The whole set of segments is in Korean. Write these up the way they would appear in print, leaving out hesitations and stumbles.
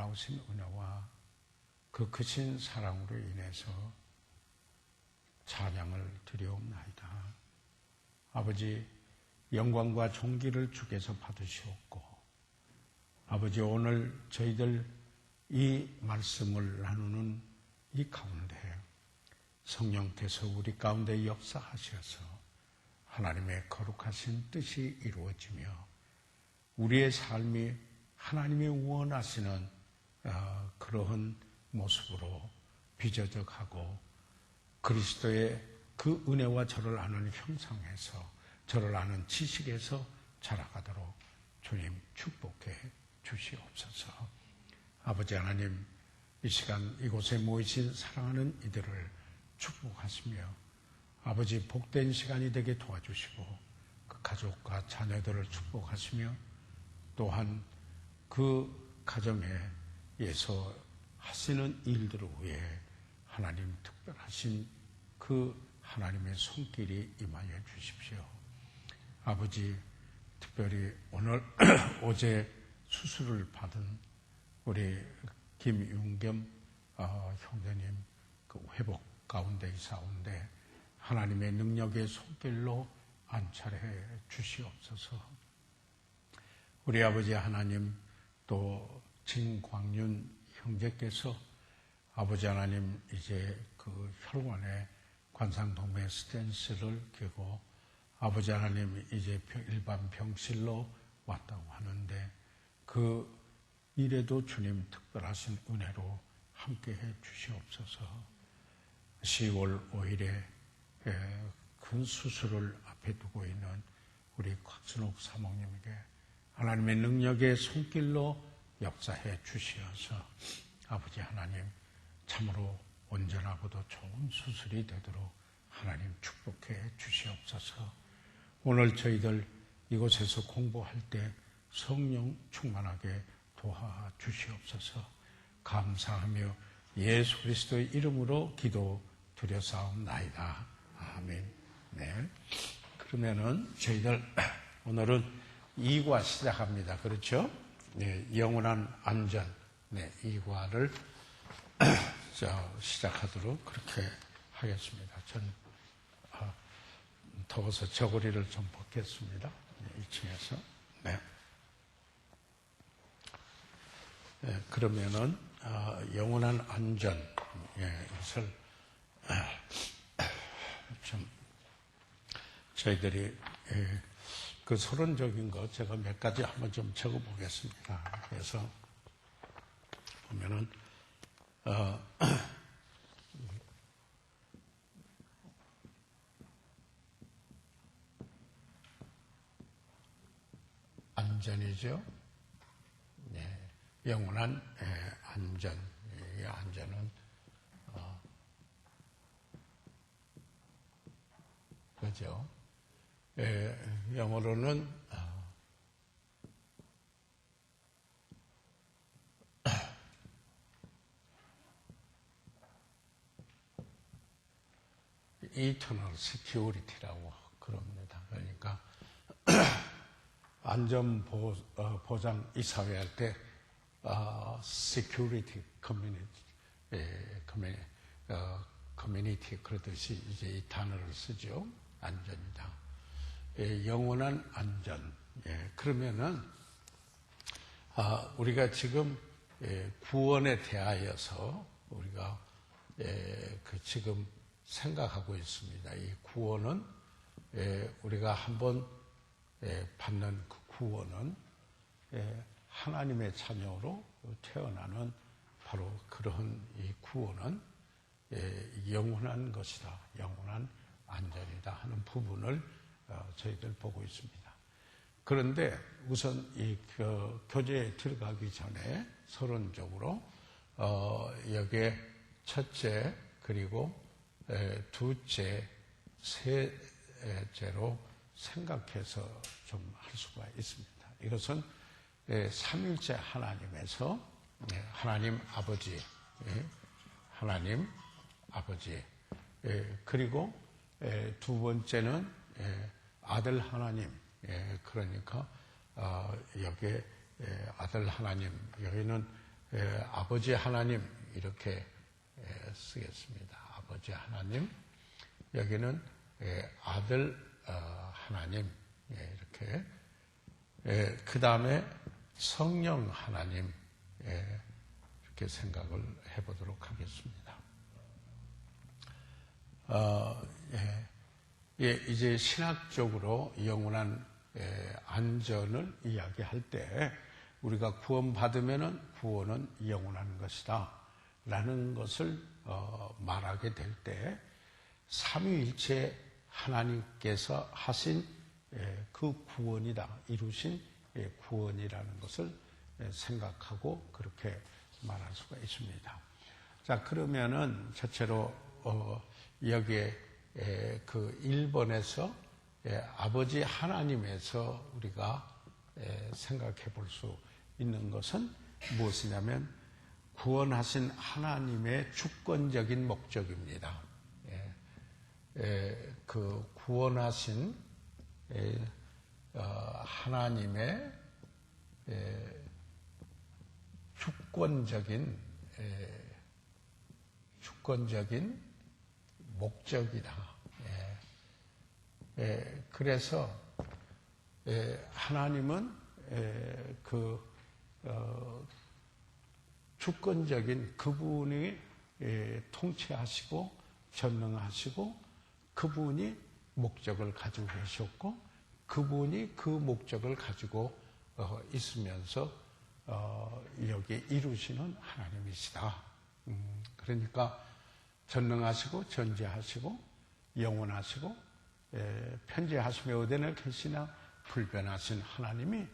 놀라우신 은혜와 그 크신 사랑으로 인해서 찬양을 드리옵나이다. 아버지, 영광과 존귀를 주께서 받으시옵고, 아버지, 오늘 저희들 이 말씀을 나누는 이 가운데 성령께서 우리 가운데 역사하셔서 하나님의 거룩하신 뜻이 이루어지며 우리의 삶이 하나님이 원하시는 그러한 모습으로 비저적하고 그리스도의 그 은혜와 저를 아는 형상에서, 저를 아는 지식에서 자라가도록 주님 축복해 주시옵소서. 아버지 하나님, 이 시간 이곳에 모이신 사랑하는 이들을 축복하시며 아버지, 복된 시간이 되게 도와주시고 그 가족과 자녀들을 축복하시며 또한 그 가정에 예서 하시는 일들을 위해 하나님 특별하신 그 하나님의 손길이 임하여 주십시오. 아버지, 특별히 오늘 어제 수술을 받은 우리 김윤겸 형제님 그 회복 가운데 있사온데 하나님의 능력의 손길로 안찰해 주시옵소서. 우리 아버지 하나님, 또 진광윤 형제께서 아버지 하나님 이제 그 혈관에 관상동맥 스텐스를 끼고 아버지 하나님 이제 일반 병실로 왔다고 하는데 그 일에도 주님 특별하신 은혜로 함께해 주시옵소서. 10월 5일에 큰 수술을 앞에 두고 있는 우리 곽순옥 사모님에게 하나님의 능력의 손길로 역사해 주시어서 아버지 하나님 참으로 온전하고도 좋은 수술이 되도록 하나님 축복해 주시옵소서. 오늘 저희들 이곳에서 공부할 때 성령 충만하게 도와 주시옵소서. 감사하며 예수 그리스도의 이름으로 기도 드려사옵나이다. 아멘. 네. 그러면은 저희들 오늘은 2과 시작합니다. 그렇죠? 네, 영원한 안전. 네, 2과를 시작하도록 그렇게 하겠습니다. 전 더워서 저고리를 좀 벗겠습니다. 네, 2층에서. 네. 네, 그러면은 영원한 안전, 이것을 좀 저희들이 그 서론적인 거 제가 몇 가지 한번 좀 적어보겠습니다. 그래서 보면은 안전이죠. 네, 영원한 안전. 이 안전은 그죠? 영어로는 Eternal Security라고 그럽니다. 그러니까 안전 보장 이 사회할 때 Security Community 그러듯이 이제 이 단어를 쓰죠. 안전이다. 영원한 안전. 그러면은 우리가 지금 구원에 대하여서 우리가 그 지금 생각하고 있습니다. 이 구원은 우리가 한번 받는 그 구원은 하나님의 자녀로 태어나는 바로 그런 이 구원은 영원한 것이다. 영원한 안전이다 하는 부분을 저희들 보고 있습니다. 그런데 우선 이 교재에 들어가기 전에 서론적으로 여기에 첫째 그리고 둘째, 셋째로 생각해서 좀 할 수가 있습니다. 이것은 삼일째 하나님에서 하나님 아버지, 하나님 아버지, 그리고 두 번째는 아들 하나님, 그러니까 여기에 아들 하나님, 여기는 아버지 하나님 이렇게 쓰겠습니다. 아버지 하나님, 여기는 아들 하나님, 이렇게. 그 다음에 성령 하나님, 이렇게 생각을 해보도록 하겠습니다. 이제 신학적으로 영원한 안전을 이야기할 때 우리가 구원받으면 구원은 영원한 것이다 라는 것을 말하게 될 때 삼위일체 하나님께서 하신 그 구원이다, 이루신 구원이라는 것을 생각하고 그렇게 말할 수가 있습니다. 자, 그러면은 첫째로 여기에 그 1번에서 아버지 하나님에서 우리가 생각해 볼 수 있는 것은 무엇이냐면 구원하신 하나님의 주권적인 목적입니다. 그 구원하신 하나님의 주권적인 목적이다. 그래서 하나님은 그 주권적인 그분이 통치하시고 전능하시고 그분이 목적을 가지고 계셨고 그분이 그 목적을 가지고 있으면서 여기 이루시는 하나님이시다. 그러니까 전능하시고 전지하시고 영원하시고 편지하시며 어디나 계시나 불변하신 하나님이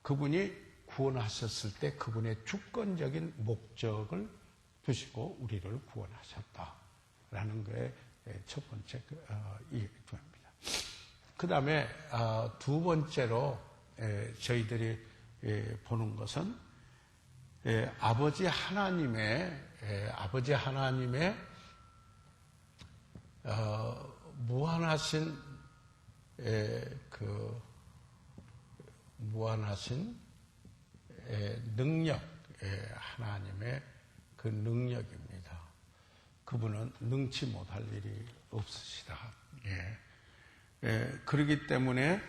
그분이 구원하셨을 때 그분의 주권적인 목적을 두시고 우리를 구원하셨다라는 것의 첫 번째 이해입니다. 그 다음에 두 번째로 저희들이 보는 것은 아버지 하나님의 무한하신 능력, 하나님의 그 능력입니다. 그분은 능치 못할 일이 없으시다. 그렇기 때문에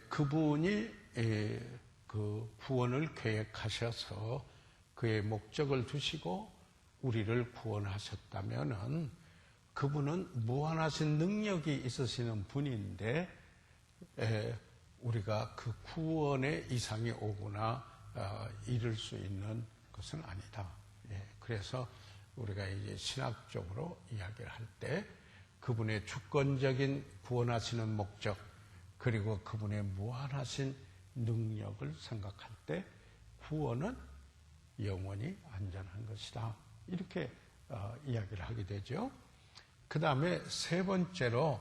그분이 그 구원을 계획하셔서 그의 목적을 두시고 우리를 구원하셨다면은 그분은 무한하신 능력이 있으시는 분인데 우리가 그 구원의 이상이 오거나 이룰 수 있는 것은 아니다. 그래서 우리가 이제 신학적으로 이야기를 할 때 그분의 주권적인 구원하시는 목적 그리고 그분의 무한하신 능력을 생각할 때 구원은 영원히 안전한 것이다. 이렇게 이야기를 하게 되죠. 그 다음에 세 번째로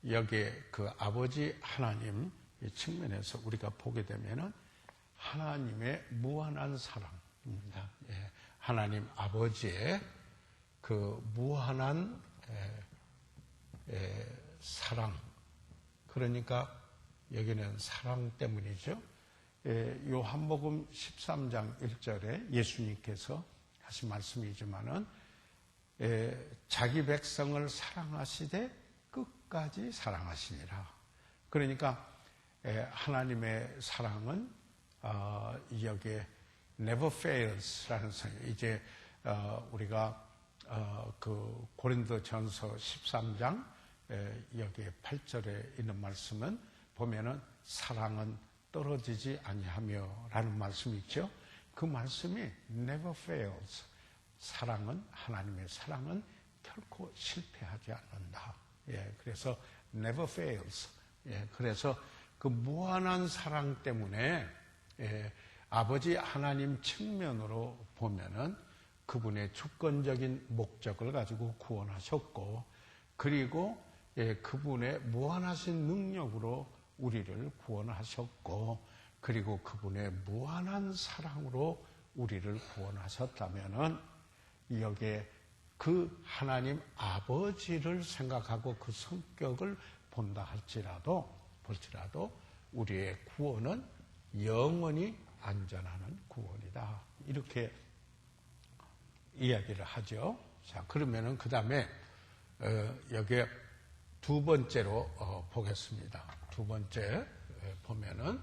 여기에 그 아버지 하나님 측면에서 우리가 보게 되면은 하나님의 무한한 사랑입니다. 하나님 아버지의 그 무한한 사랑. 그러니까 여기는 사랑 때문이죠. 요한복음 13장 1절에 예수님께서 하신 말씀이지만은 자기 백성을 사랑하시되 끝까지 사랑하시니라. 그러니까 하나님의 사랑은 여기에 never fails라는 이제 우리가 그 고린도전서 13장 여기에 8절에 있는 말씀은 보면은 사랑은 떨어지지 아니하며라는 말씀이 있죠. 그 말씀이 never fails. 사랑은 하나님의 사랑은 결코 실패하지 않는다. 그래서 never fails. 그래서 그 무한한 사랑 때문에 아버지 하나님 측면으로 보면은 그분의 주권적인 목적을 가지고 구원하셨고 그리고 그분의 무한하신 능력으로 우리를 구원하셨고 그리고 그분의 무한한 사랑으로 우리를 구원하셨다면은 여기에 그 하나님 아버지를 생각하고 그 성격을 볼지라도 우리의 구원은 영원히 안전하는 구원이다. 이렇게 이야기를 하죠. 자, 그러면은 그 다음에 여기에 두 번째로 보겠습니다. 두 번째 보면은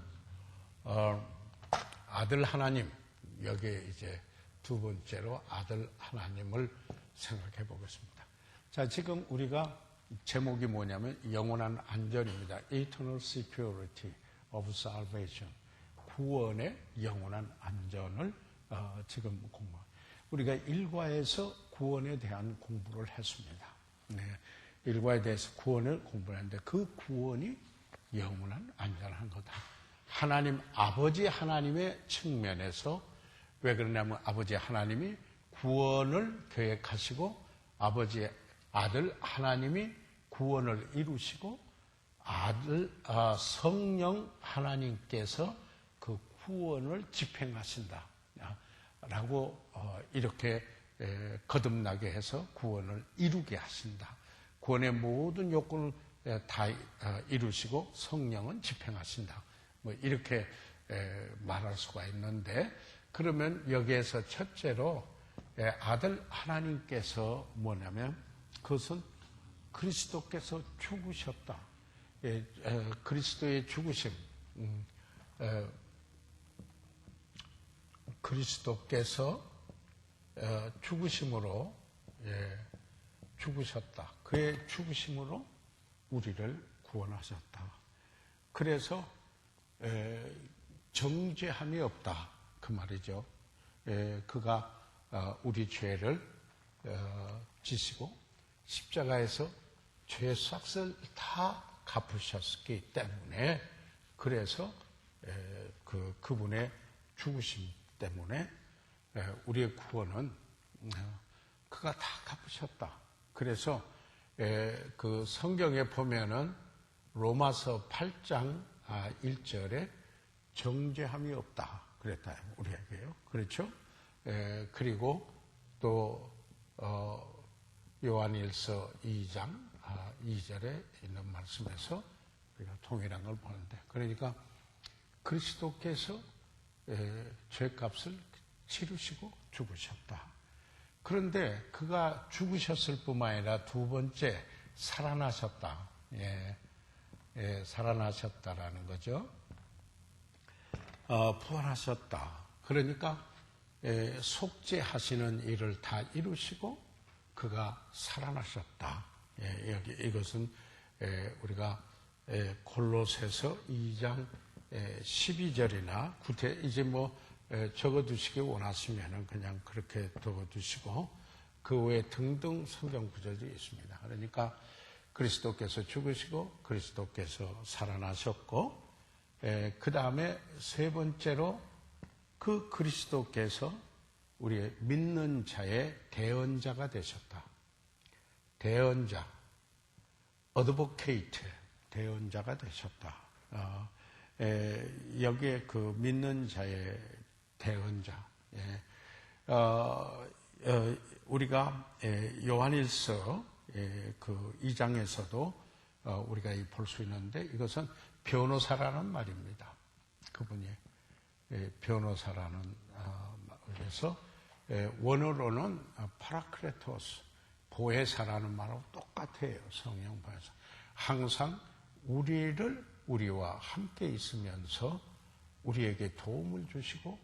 아들 하나님, 여기에 이제 두 번째로 아들 하나님을 생각해 보겠습니다. 자, 지금 우리가 제목이 뭐냐면 영원한 안전입니다. Eternal Security of Salvation. 구원의 영원한 안전을 지금 공부. 우리가 일과에서 구원에 대한 공부를 했습니다. 네, 일과에 대해서 구원을 공부했는데 그 구원이 영원한 안전한 거다. 하나님 아버지 하나님의 측면에서 왜 그러냐면 아버지 하나님이 구원을 계획하시고 아버지 아들 하나님이 구원을 이루시고 아들 성령 하나님께서 그 구원을 집행하신다 라고 이렇게 거듭나게 해서 구원을 이루게 하신다. 구원의 모든 요건을 다 이루시고 성령은 집행하신다. 뭐 이렇게 말할 수가 있는데, 그러면 여기에서 첫째로 아들 하나님께서 뭐냐면 그것은 그리스도께서 죽으셨다. 그리스도의 죽으심, 그리스도께서 죽으심으로 죽으셨다. 그의 죽으심으로 우리를 구원하셨다. 그래서 정죄함이 없다. 그 말이죠. 그가 우리 죄를 지시고 십자가에서 죄 싹을 다 갚으셨기 때문에, 그래서 그분의 죽으심 때문에 우리의 구원은 그가 다 갚으셨다. 그래서 그 성경에 보면은 로마서 8장 1절에 정죄함이 없다 그랬다 우리에게요. 그렇죠? 그리고 또 요한일서 2장 2절에 있는 말씀에서 우리가 동일한 걸 보는데, 그러니까 그리스도께서 죄값을 치르시고 죽으셨다. 그런데 그가 죽으셨을 뿐만 아니라 두 번째 살아나셨다. 살아나셨다라는 거죠. 부활하셨다. 그러니까 속죄하시는 일을 다 이루시고 그가 살아나셨다. 여기 이것은 우리가 골로새서 2장 12절이나 구태 이제 뭐 적어두시기 원하시면은 그냥 그렇게 적어두시고 그 외에 등등 성경 구절도 있습니다. 그러니까 그리스도께서 죽으시고 그리스도께서 살아나셨고, 그 다음에 세 번째로 그 그리스도께서 우리의 믿는 자의 대언자가 되셨다. 대언자, 어드보케이트, 대언자가 되셨다. 여기에 그 믿는 자의 대언자. 우리가 요한일서 그 2장에서도 우리가 볼 수 있는데, 이것은 변호사라는 말입니다. 그분이 변호사라는 그래서 원어로는 파라크레토스, 보혜사라는 말하고 똑같아요. 성령 보혜사. 항상 우리와 함께 있으면서 우리에게 도움을 주시고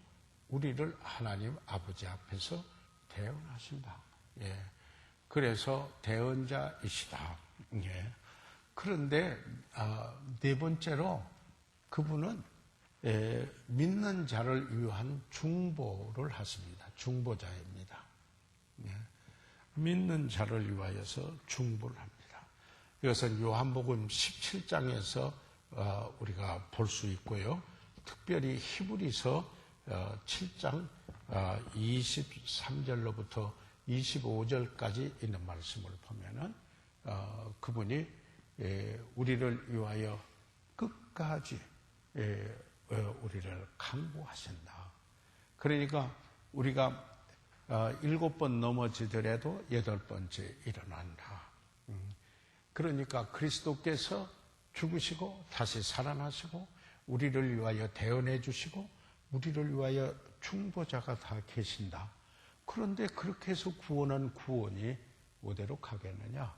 우리를 하나님 아버지 앞에서 대언하신다. 그래서 대언자이시다. 그런데 네 번째로 그분은 믿는 자를 위한 중보를 하십니다. 중보자입니다. 믿는 자를 위하여서 중보를 합니다. 이것은 요한복음 17장에서 우리가 볼 수 있고요. 특별히 히브리서 7장 23절로부터 25절까지 있는 말씀을 보면은 그분이 우리를 위하여 끝까지 우리를 강구하신다. 그러니까 우리가 7번 넘어지더라도 8번째 일어난다. 그러니까 그리스도께서 죽으시고 다시 살아나시고 우리를 위하여 대언해 주시고 우리를 위하여 중보자가 다 계신다. 그런데 그렇게 해서 구원은 구원이 어디로 가겠느냐?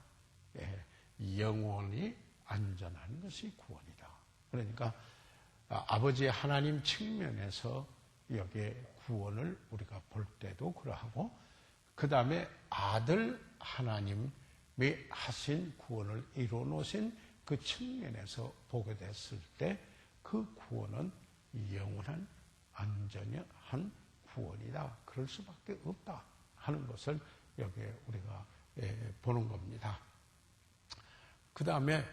영원히 안전한 것이 구원이다. 그러니까 아버지 하나님 측면에서 여기에 구원을 우리가 볼 때도 그러하고, 그 다음에 아들 하나님이 하신 구원을 이루어 놓으신 그 측면에서 보게 됐을 때 그 구원은 영원한 안전한 구원이다. 그럴 수밖에 없다 하는 것을 여기에 우리가 보는 겁니다. 그 다음에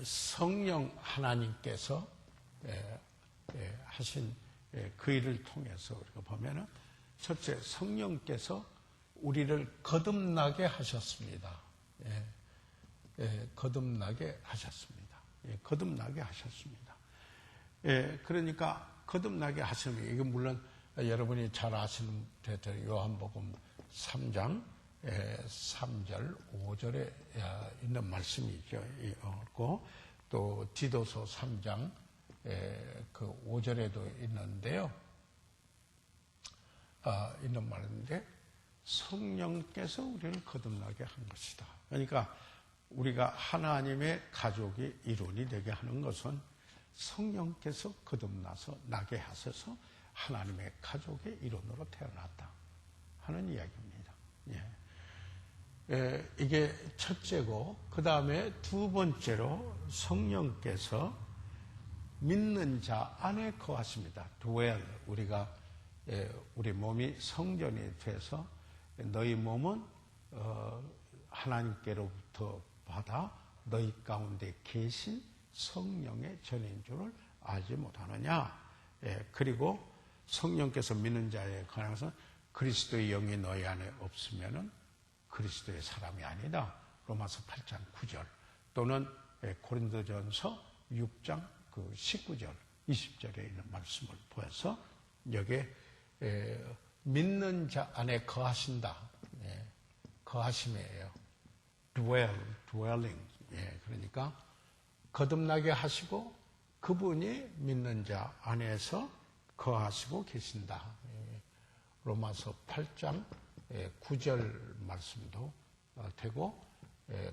성령 하나님께서 하신 그 일을 통해서 우리가 보면은, 첫째, 성령께서 우리를 거듭나게 하셨습니다. 거듭나게 하셨습니다. 거듭나게 하셨습니다. 그러니까 거듭나게 하시면, 이건 물론 여러분이 잘 아시는 대로 요한복음 3장 3절 5절에 있는 말씀이죠. 또 디도서 3장 그 5절에도 있는데요. 있는 말인데, 성령께서 우리를 거듭나게 한 것이다. 그러니까 우리가 하나님의 가족이 일원이 되게 하는 것은 성령께서 거듭나서 나게 하셔서 하나님의 가족의 일원으로 태어났다 하는 이야기입니다. 이게 첫째고, 그 다음에 두 번째로 성령께서 믿는 자 안에 거하십니다. dwell. 우리 몸이 성전이 돼서 너희 몸은 하나님께로부터 받아 너희 가운데 계신 성령의 전인 줄을 알지 못하느냐. 그리고 성령께서 믿는 자에 관해서 그리스도의 영이 너희 안에 없으면은 그리스도의 사람이 아니다. 로마서 8장 9절 또는 고린도전서 6장 19절 20절에 있는 말씀을 보여서 여기에 믿는 자 안에 거하신다. 거하심이에요. dwelling. 그러니까 거듭나게 하시고 그분이 믿는 자 안에서 거하시고 계신다. 로마서 8장 9절 말씀도 되고,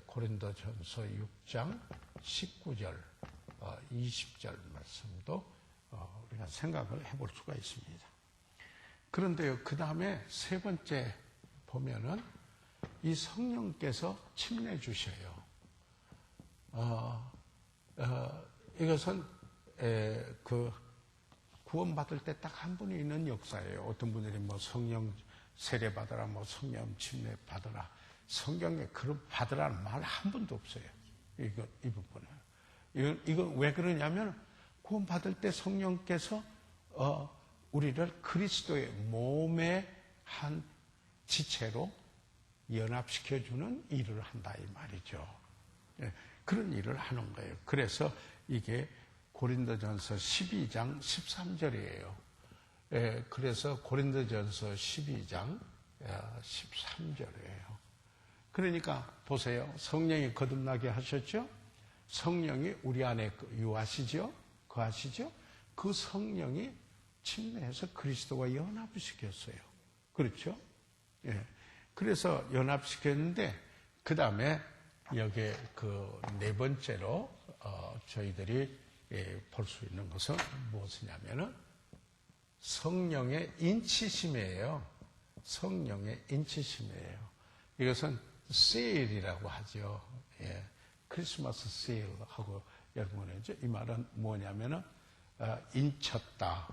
고린도전서 6장 19절 20절 말씀도 우리가 생각을 해볼 수가 있습니다. 그런데요, 그 다음에 세 번째 보면은 이 성령께서 침례 주셔요. 이것은 구원받을 때 딱 한 분이 있는 역사예요. 어떤 분들이 성령 세례 받으라, 성령 침례 받으라, 성경에 그런 받으라는 말 한 번도 없어요. 이 부분은. 이건 왜 그러냐면, 구원받을 때 성령께서 우리를 그리스도의 몸의 한 지체로 연합시켜주는 일을 한다 이 말이죠. 그런 일을 하는 거예요. 그래서 이게 고린도전서 12장 13절이에요. 그래서 고린도전서 12장 13절이에요. 그러니까 보세요. 성령이 거듭나게 하셨죠? 성령이 우리 안에 유하시죠? 거하시죠? 그 성령이 침례해서 그리스도와 연합을 시켰어요. 그렇죠? 그래서 연합시켰는데, 그 다음에 여기에 네 번째로 저희들이 볼 수 있는 것은 무엇이냐면은 성령의 인치심이에요. 성령의 인치심이에요. 이것은 seal이라고 하죠. 크리스마스 seal하고 여러분이 이 말은 뭐냐면은 인쳤다,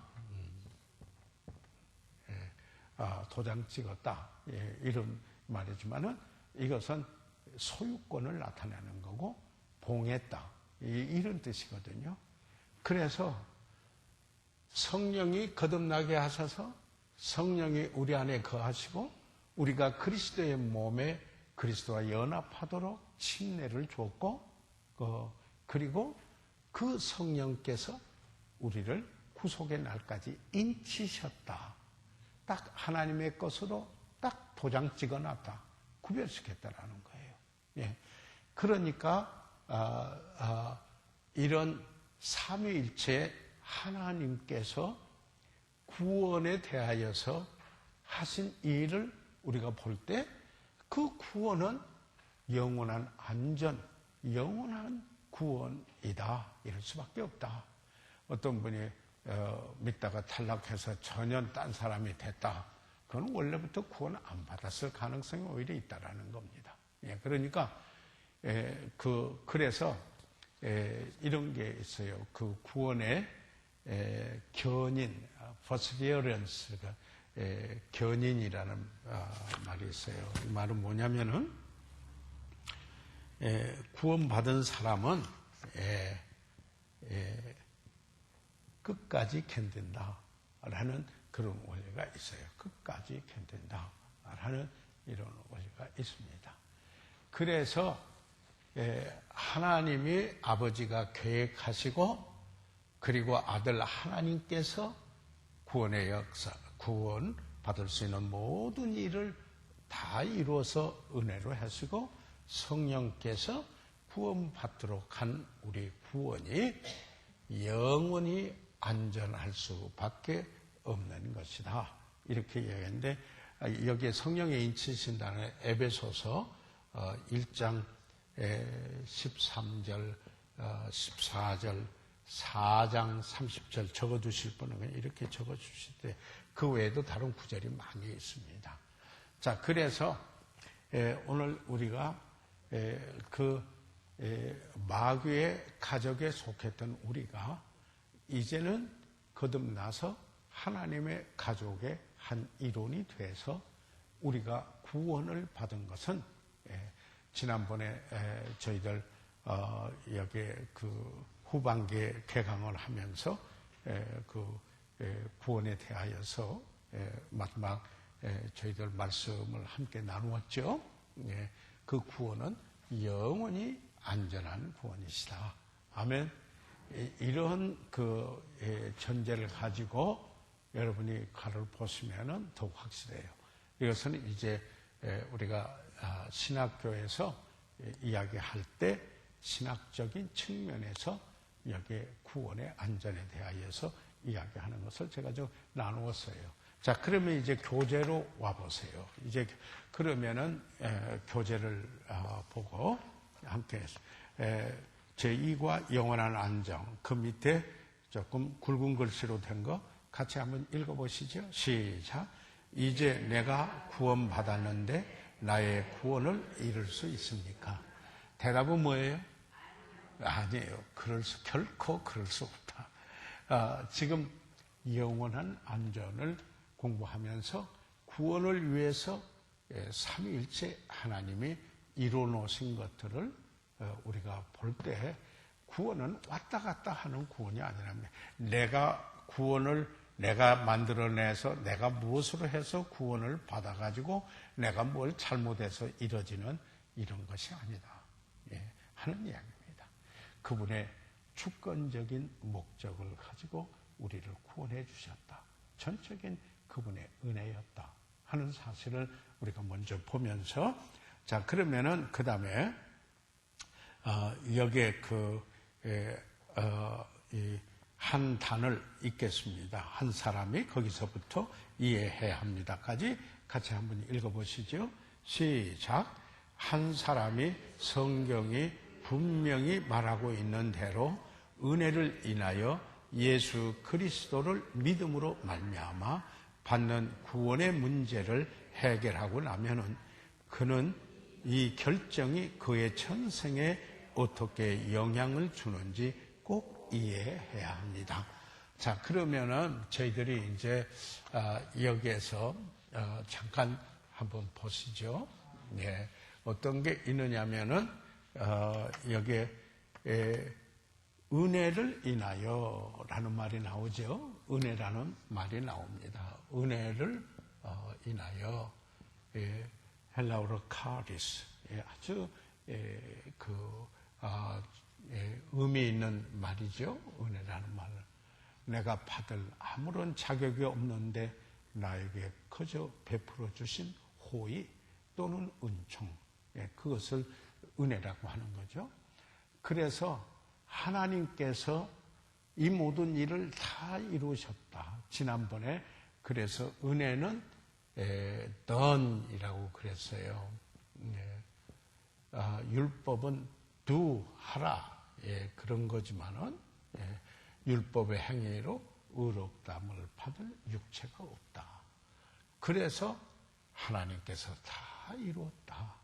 도장 찍었다, 이런 말이지만은 이것은 소유권을 나타내는 거고 봉했다, 이런 뜻이거든요. 그래서 성령이 거듭나게 하셔서 성령이 우리 안에 거하시고 우리가 그리스도의 몸에 그리스도와 연합하도록 침례를 줬고, 그리고 그 성령께서 우리를 구속의 날까지 인치셨다. 딱 하나님의 것으로 딱 도장 찍어놨다. 구별시켰다라는 거예요. 그러니까 이런 삼위일체 하나님께서 구원에 대하여서 하신 일을 우리가 볼 때 그 구원은 영원한 안전, 영원한 구원이다. 이럴 수밖에 없다. 어떤 분이 믿다가 탈락해서 전혀 딴 사람이 됐다. 그건 원래부터 구원 안 받았을 가능성이 오히려 있다라는 겁니다. 예, 그러니까 그래서 이런 게 있어요. 그 구원의 견인, perseverance가 견인이라는 말이 있어요. 이 말은 뭐냐면은 구원받은 사람은 끝까지 견딘다라는 그런 원리가 있어요. 끝까지 견딘다라는 이런 원리가 있습니다. 그래서 하나님이 아버지가 계획하시고 그리고 아들 하나님께서 구원의 역사, 구원 받을 수 있는 모든 일을 다 이루어서 은혜로 하시고 성령께서 구원받도록 한 우리 구원이 영원히 안전할 수밖에 없는 것이다. 이렇게 얘기했는데 여기에 성령의 인치신다는 에베소서 1장 13절, 14절, 4장 30절 적어주실 분은 이렇게 적어주실 때 그 외에도 다른 구절이 많이 있습니다. 자, 그래서 오늘 우리가 그 마귀의 가족에 속했던 우리가 이제는 거듭나서 하나님의 가족의 한 일원이 돼서 우리가 구원을 받은 것은 지난번에 저희들 여기 그 후반기에 개강을 하면서 그 구원에 대하여서 마지막 저희들 말씀을 함께 나누었죠. 그 구원은 영원히 안전한 구원이시다. 아멘. 이런 그 전제를 가지고 여러분이 가를 보시면은 더욱 확실해요. 이것은 이제 우리가 신학교에서 이야기할 때 신학적인 측면에서 여기에 구원의 안전에 대하여서 이야기하는 것을 제가 좀 나누었어요. 자, 그러면 이제 교재로 와보세요. 이제 그러면은 교재를 보고 함께 제2과 영원한 안정, 그 밑에 조금 굵은 글씨로 된 거 같이 한번 읽어보시죠. 시작. 이제 내가 구원받았는데 나의 구원을 잃을 수 있습니까? 대답은 뭐예요? 아니에요. 결코 그럴 수 없다. 지금 영원한 안전을 공부하면서 구원을 위해서 삼위일체 하나님이 이루어놓으신 것들을 우리가 볼 때 구원은 왔다 갔다 하는 구원이 아니랍니다. 내가 만들어내서 내가 무엇으로 해서 구원을 받아가지고 내가 뭘 잘못해서 이뤄지는 이런 것이 아니다. 하는 이야기입니다. 그분의 주권적인 목적을 가지고 우리를 구원해 주셨다. 전적인 그분의 은혜였다 하는 사실을 우리가 먼저 보면서 자, 그러면은 그 다음에 여기에 한 단을 읽겠습니다. 한 사람이 거기서부터 이해해야 합니다까지 같이 한번 읽어보시죠. 시작. 한 사람이 성경이 분명히 말하고 있는 대로 은혜를 인하여 예수 그리스도를 믿음으로 말미암아 받는 구원의 문제를 해결하고 나면은 그는 이 결정이 그의 천생에 어떻게 영향을 주는지 꼭 이해해야 합니다. 자, 그러면은 저희들이 이제 여기에서 잠깐 한번 보시죠. 예, 어떤 게 있느냐면은 여기에 은혜를 인하여라는 말이 나오죠. 은혜라는 말이 나옵니다. 은혜를 인하여 헬라어로 카리스, 아주 의미 있는 말이죠. 은혜라는 말은 내가 받을 아무런 자격이 없는데 나에게 그저 베풀어 주신 호의 또는 은총, 그것을 은혜라고 하는 거죠. 그래서 하나님께서 이 모든 일을 다 이루셨다. 지난번에 그래서 은혜는 done이라고 그랬어요. 율법은 do, 하라. 그런 거지만은 율법의 행위로 의롭다함을 받을 육체가 없다. 그래서 하나님께서 다 이루었다.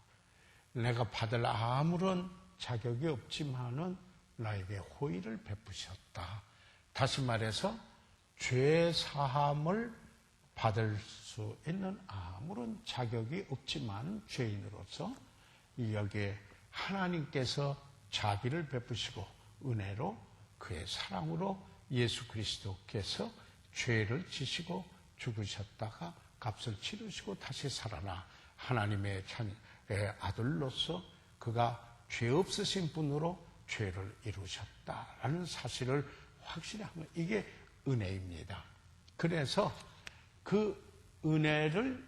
내가 받을 아무런 자격이 없지만은 나에게 호의를 베푸셨다. 다시 말해서 죄 사함을 받을 수 있는 아무런 자격이 없지만 죄인으로서 여기에 하나님께서 자비를 베푸시고 은혜로 그의 사랑으로 예수 그리스도께서 죄를 지시고 죽으셨다가 값을 치르시고 다시 살아나 하나님의 아들로서 그가 죄 없으신 분으로 죄를 이루셨다라는 사실을 확실히 하면 이게 은혜입니다. 그래서 그 은혜를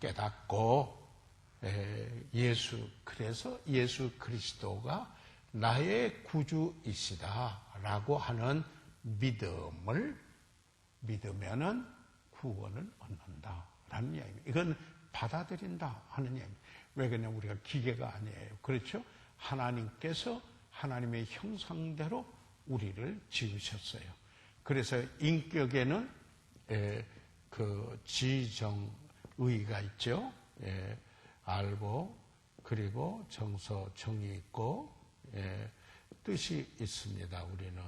깨닫고 그래서 예수 그리스도가 나의 구주이시다라고 하는 믿음을 믿으면은 구원을 얻는다라는 이야기입니다. 이건 받아들인다 하는 이야기입니다. 왜 그러냐, 우리가 기계가 아니에요. 그렇죠? 하나님께서 하나님의 형상대로 우리를 지으셨어요. 그래서 인격에는 그 지정의가 있죠. 알고 그리고 정서 정이 있고 뜻이 있습니다. 우리는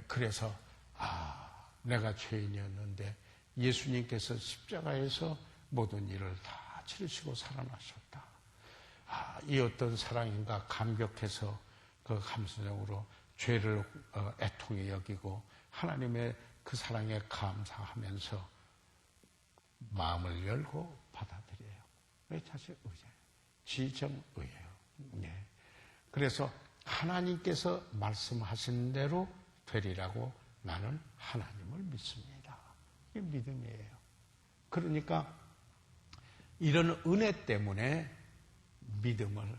그래서 내가 죄인이었는데 예수님께서 십자가에서 모든 일을 다 치르시고 살아나셨다. 이 어떤 사랑인가 감격해서 그 감수적으로 죄를 애통히 여기고 하나님의 그 사랑에 감사하면서 마음을 열고 받아들여요. 왜 사실 의예요? 지정의예요. 네. 그래서 하나님께서 말씀하신 대로 되리라고 나는 하나님을 믿습니다. 이게 믿음이에요. 그러니까 이런 은혜 때문에 믿음을,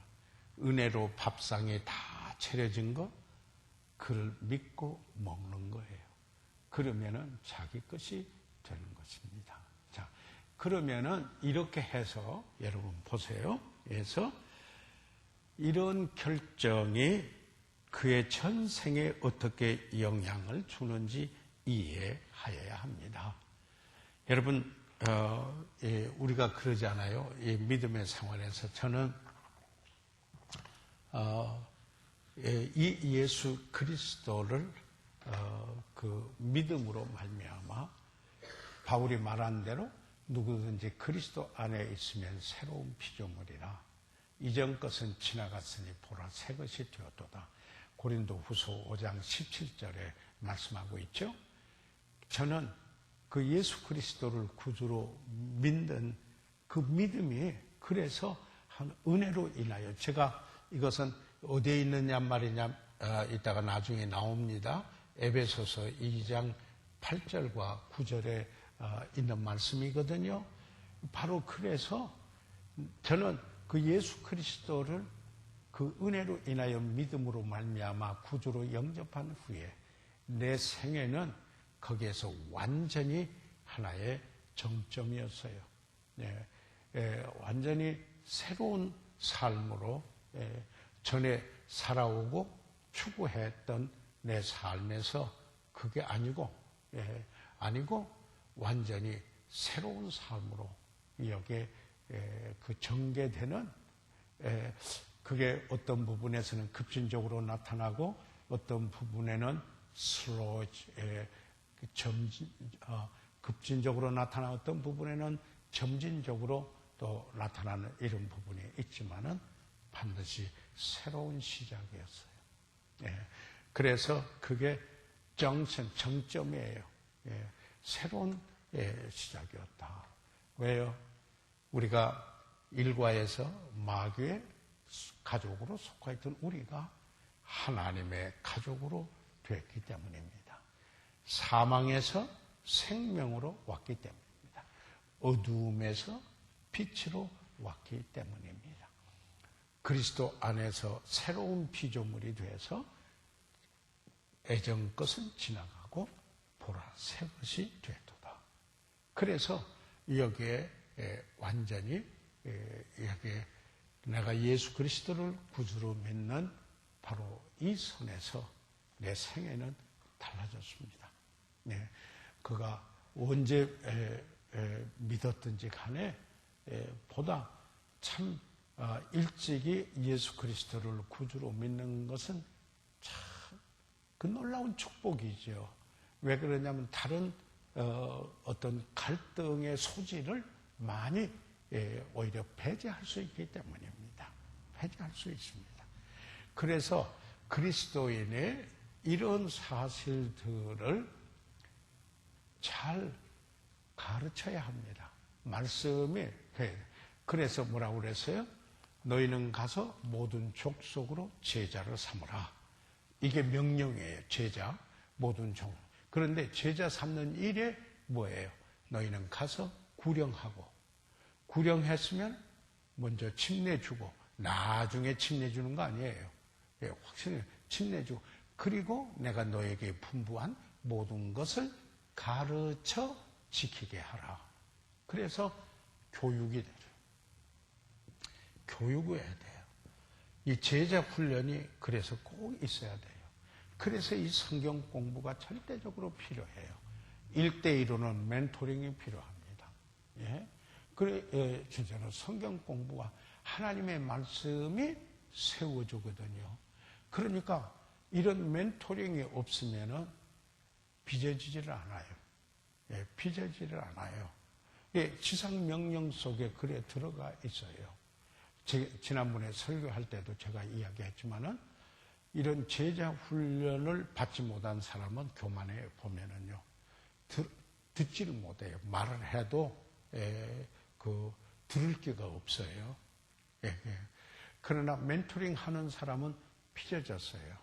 은혜로 밥상에 다 차려진 거 그를 믿고 먹는 거예요. 그러면은 자기 것이 되는 것입니다. 자, 그러면은 이렇게 해서 여러분 보세요. 그래서 이런 결정이 그의 전생에 어떻게 영향을 주는지 이해하여야 합니다. 여러분, 우리가 그러잖아요. 이 믿음의 생활에서 저는 이 예수 그리스도를 그 믿음으로 말미암아 바울이 말한 대로 누구든지 그리스도 안에 있으면 새로운 피조물이라. 이전 것은 지나갔으니 보라 새 것이 되었도다. 고린도후서 5장 17절에 말씀하고 있죠. 저는 그 예수 그리스도를 구주로 믿는 그 믿음이 그래서 한 은혜로 인하여 제가 이것은 어디에 있느냐 말이냐 이따가 나중에 나옵니다. 에베소서 2장 8절과 9절에 있는 말씀이거든요. 바로 그래서 저는 그 예수 그리스도를 그 은혜로 인하여 믿음으로 말미암아 구주로 영접한 후에 내 생애는 거기에서 완전히 하나의 정점이었어요. 완전히 새로운 삶으로 전에 살아오고 추구했던 내 삶에서 그게 아니고 완전히 새로운 삶으로 여기에 그 전개되는 그게 어떤 부분에서는 급진적으로 나타나고 어떤 부분에는 슬로우 급진적으로 나타나는 어떤 부분에는 점진적으로 또 나타나는 이런 부분이 있지만은 반드시 새로운 시작이었어요. 그래서 그게 정점이에요. 새로운 시작이었다. 왜요? 우리가 일과에서 마귀의 가족으로 속하였던 우리가 하나님의 가족으로 됐기 때문입니다. 사망에서 생명으로 왔기 때문입니다. 어두움에서 빛으로 왔기 때문입니다. 그리스도 안에서 새로운 피조물이 돼서 애정 것은 지나가고 보라 새 것이 되도다. 그래서 여기에 완전히 여기에 내가 예수 그리스도를 구주로 믿는 바로 이 선에서 내 생애는 달라졌습니다. 네, 그가 언제 믿었든지 간에 보다 참 일찍이 예수 그리스도를 구주로 믿는 것은 참 그 놀라운 축복이죠. 왜 그러냐면 다른 어떤 갈등의 소지를 많이 오히려 배제할 수 있기 때문입니다. 배제할 수 있습니다. 그래서 그리스도인의 이런 사실들을 잘 가르쳐야 합니다. 말씀이 그래서 뭐라고 그랬어요? 너희는 가서 모든 족속으로 제자를 삼으라. 이게 명령이에요. 제자, 모든 종. 그런데 제자 삼는 일에 뭐예요? 너희는 가서 구령하고, 구령했으면 먼저 침내주고, 나중에 침내주는 거 아니에요. 확실히 침내주고, 그리고 내가 너에게 분부한 모든 것을 가르쳐 지키게 하라. 그래서 교육이 돼요. 교육을 해야 돼요. 이 제자 훈련이 그래서 꼭 있어야 돼요. 그래서 이 성경 공부가 절대적으로 필요해요. 1대1로는 멘토링이 필요합니다. 예? 그래, 진짜로 성경 공부가 하나님의 말씀이 세워주거든요. 그러니까 이런 멘토링이 없으면은 빚어지지를 않아요. 예, 빚어지지를 않아요. 예, 지상 명령 속에 그래 들어가 있어요. 지난번에 설교할 때도 제가 이야기했지만은 이런 제자 훈련을 받지 못한 사람은 교만에 보면은요, 듣지를 못해요. 말을 해도, 들을 기가 없어요. 예, 예. 그러나 멘토링 하는 사람은 빚어졌어요.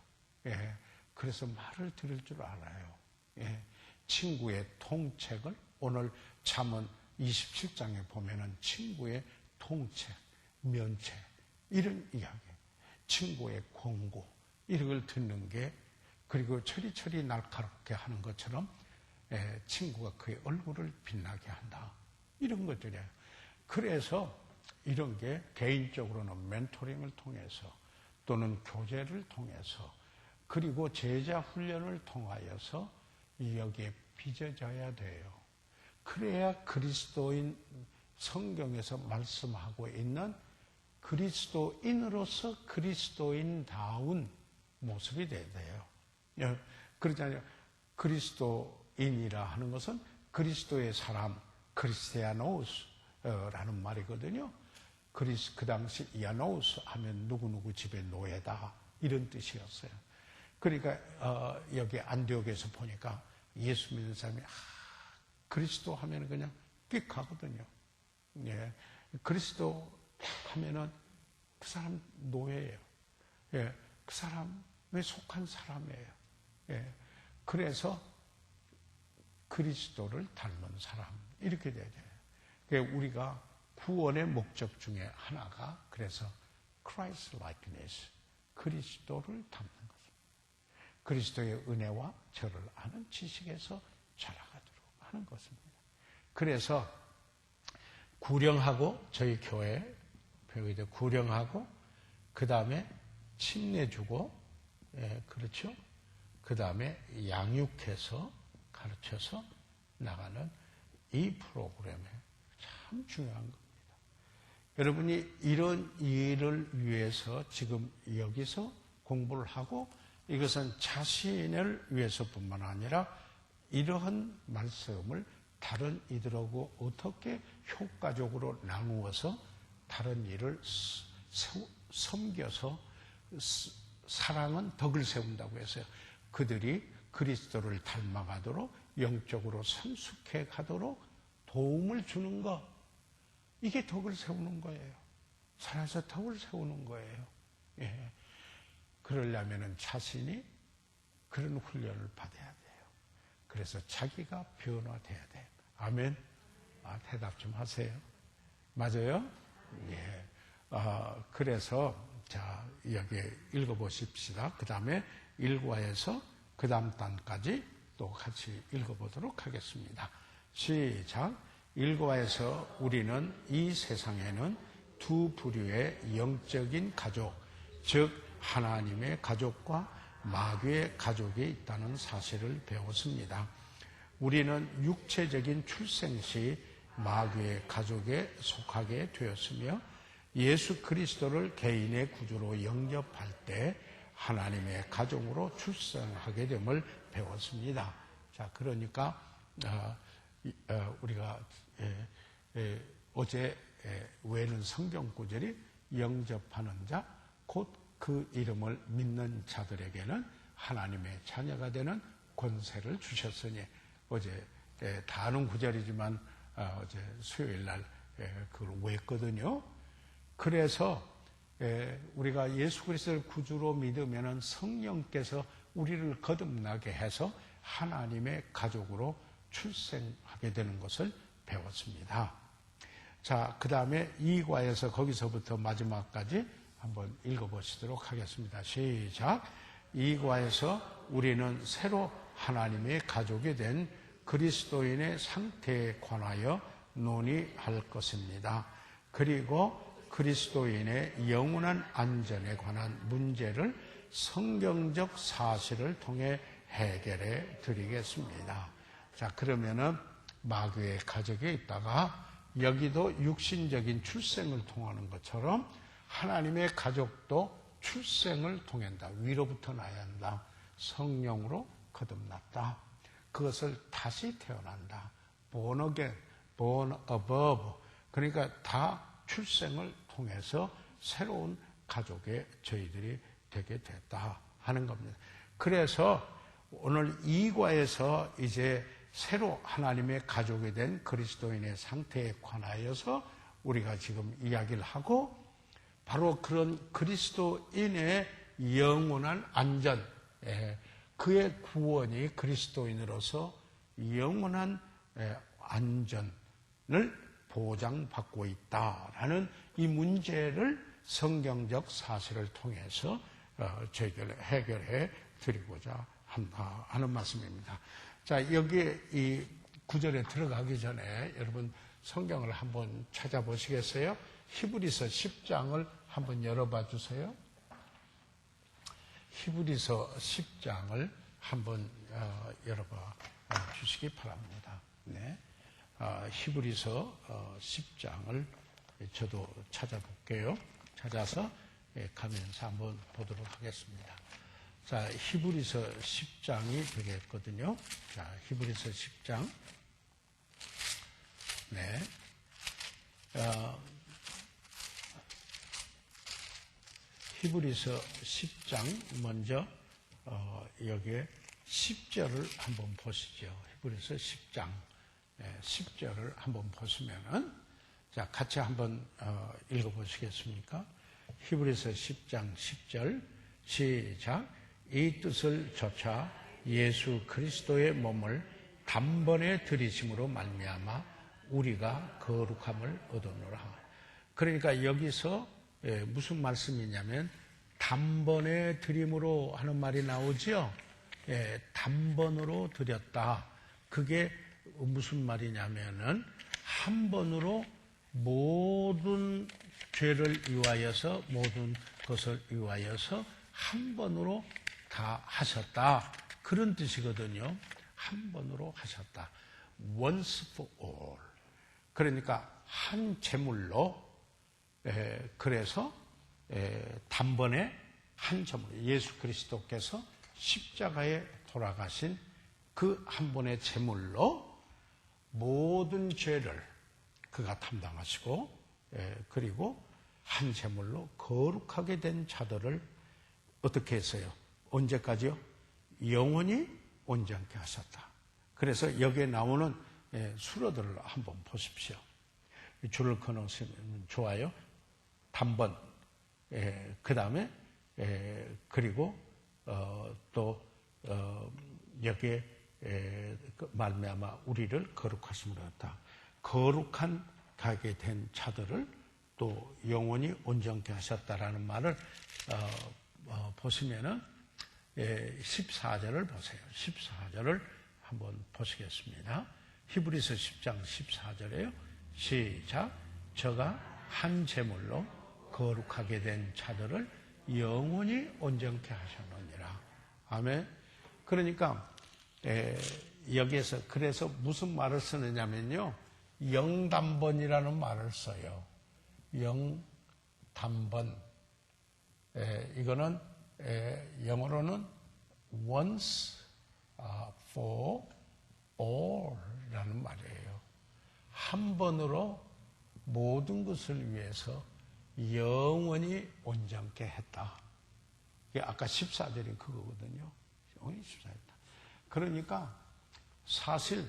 예. 그래서 말을 들을 줄 알아요. 예. 친구의 통책을 오늘 잠언 27장에 보면은 친구의 통책, 면책, 이런 이야기, 친구의 권고, 이런 걸 듣는 게, 그리고 처리처리 날카롭게 하는 것처럼 친구가 그의 얼굴을 빛나게 한다. 이런 것들이에요. 그래서 이런 게 개인적으로는 멘토링을 통해서 또는 교제를 통해서 그리고 제자 훈련을 통하여서 여기에 빚어져야 돼요. 그래야 그리스도인, 성경에서 말씀하고 있는 그리스도인으로서 그리스도인다운 모습이 돼야 돼요. 그렇잖아요. 그리스도인이라 하는 것은 그리스도의 사람, 크리스티아노스라는 말이거든요. 그 당시 이아노스 하면 누구누구 집의 노예다, 이런 뜻이었어요. 그러니까 여기 안디옥에서 보니까 예수 믿는 사람이 그리스도 하면 그냥 끽 가거든요. 예, 그리스도 하면은 그 사람 노예예요. 예, 그 사람에 속한 사람이에요. 예, 그래서 그리스도를 닮은 사람, 이렇게 돼야 돼요. 그러니까 우리가 구원의 목적 중에 하나가 그래서 Christ likeness, 그리스도를 닮는 것입니다. 그리스도의 은혜와 저를 아는 지식에서 자라가도록 하는 것입니다. 그래서 구령하고, 저희 교회 배우들 구령하고, 그 다음에 침내주고, 그렇죠? 그 다음에 양육해서 가르쳐서 나가는 이 프로그램에 참 중요한 겁니다. 여러분이 이런 일을 위해서 지금 여기서 공부를 하고, 이것은 자신을 위해서뿐만 아니라 이러한 말씀을 다른 이들하고 어떻게 효과적으로 나누어서 다른 일을 섬겨서 사랑은 덕을 세운다고 했어요. 그들이 그리스도를 닮아가도록, 영적으로 성숙해 가도록 도움을 주는 것, 이게 덕을 세우는 거예요. 살아서 덕을 세우는 거예요. 예. 그러려면 자신이 그런 훈련을 받아야 돼요. 그래서 자기가 변화돼야 돼요. 아멘. 대답 좀 하세요. 맞아요? 예. 그래서 자, 여기 읽어보십시다. 그 다음에 1과에서 그 다음 단까지 또 같이 읽어보도록 하겠습니다. 시작. 일과에서 우리는 이 세상에는 두 부류의 영적인 가족, 즉 하나님의 가족과 마귀의 가족이 있다는 사실을 배웠습니다. 우리는 육체적인 출생 시 마귀의 가족에 속하게 되었으며 예수 그리스도를 개인의 구주로 영접할 때 하나님의 가족으로 출생하게 됨을 배웠습니다. 자, 그러니까 우리가 어제 외는 성경 구절이 영접하는 자, 곧 그 이름을 믿는 자들에게는 하나님의 자녀가 되는 권세를 주셨으니, 어제 다 아는 구절이지만 어제 수요일 날 그걸 외웠거든요. 그래서 우리가 예수 그리스도를 구주로 믿으면 성령께서 우리를 거듭나게 해서 하나님의 가족으로 출생하게 되는 것을 배웠습니다. 자, 그 다음에 2과에서 거기서부터 마지막까지 한번 읽어보시도록 하겠습니다. 시작. 2과에서 우리는 새로 하나님의 가족이 된 그리스도인의 상태에 관하여 논의할 것입니다. 그리고 그리스도인의 영원한 안전에 관한 문제를 성경적 사실을 통해 해결해 드리겠습니다. 자, 그러면은 마귀의 가족에 있다가 여기도 육신적인 출생을 통하는 것처럼 하나님의 가족도 출생을 통한다. 위로부터 나야 한다. 성령으로 거듭났다. 그것을 다시 태어난다. born again, born above. 그러니까 다 출생을 통해서 새로운 가족의 저희들이 되게 됐다 하는 겁니다. 그래서 오늘 2과에서 이제 새로 하나님의 가족이 된 그리스도인의 상태에 관하여서 우리가 지금 이야기를 하고, 바로 그런 그리스도인의 영원한 안전, 그의 구원이 그리스도인으로서 영원한 안전을 보장받고 있다라는 이 문제를 성경적 사실을 통해서 저희들 해결해 드리고자 한다 하는 말씀입니다. 자, 여기 이 구절에 들어가기 전에 여러분 성경을 한번 찾아보시겠어요? 히브리서 10장을 한번 열어봐 주세요. 히브리서 10장을 한번 열어봐 주시기 바랍니다. 네. 히브리서 10장을 저도 찾아볼게요. 찾아서 가면서 한번 보도록 하겠습니다. 자, 히브리서 10장이 되겠거든요. 자, 히브리서 10장. 네. 히브리서 10장 먼저 여기에 10절을 한번 보시죠. 히브리서 10장 10절을 한번 보시면은, 자, 같이 한번 읽어보시겠습니까? 히브리서 10장 10절 시작. 이 뜻을 조차 예수 그리스도의 몸을 단번에 들이심으로 말미암아 우리가 거룩함을 얻었노라. 그러니까 여기서 무슨 말씀이냐면 단번에 드림으로 하는 말이 나오죠. 단번으로 드렸다. 그게 무슨 말이냐면은 한 번으로 모든 죄를 위하여서, 모든 것을 위하여서 한 번으로 다 하셨다. 그런 뜻이거든요. 한 번으로 하셨다. Once for all. 그러니까 한 제물로, 그래서 단번에 한 제물, 예수 그리스도께서 십자가에 돌아가신 그 한 번의 제물로 모든 죄를 그가 담당하시고, 그리고 한 제물로 거룩하게 된 자들을 어떻게 했어요? 언제까지요? 영원히 온전케 하셨다. 그래서 여기에 나오는 수로들을 한번 보십시오. 줄을 그어놓으시면 좋아요. 단번, 그 다음에 그리고 또 여기에 말미암아 우리를 거룩하심으로 했다. 거룩한 가게 된 자들을 또 영원히 온전케 하셨다라는 말을 보시면은 14절을 보세요. 14절을 한번 보시겠습니다. 히브리서 10장 14절에요. 시작. 저가 한 제물로 거룩하게 된 자들을 영원히 온전케 하셨느니라. 아멘. 그러니까 여기에서 그래서 무슨 말을 쓰느냐면요. 영단번이라는 말을 써요. 영단번. 이거는 영어로는 once for all라는 말이에요. 한 번으로 모든 것을 위해서 영원히 온전케 했다. 이게 아까 14절이 그거거든요. 영원히 14절이다. 그러니까 사실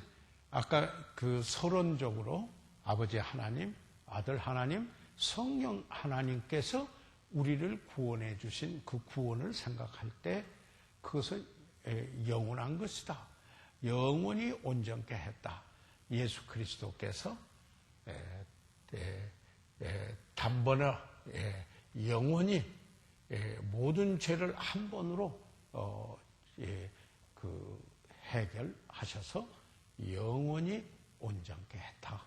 아까 그 서론적으로 아버지 하나님, 아들 하나님, 성령 하나님께서 우리를 구원해 주신 그 구원을 생각할 때 그것을 영원한 것이다. 영원히 온전케 했다. 예수 그리스도께서 단번에 영원히 모든 죄를 한 번으로 해결하셔서 영원히 온전케 했다.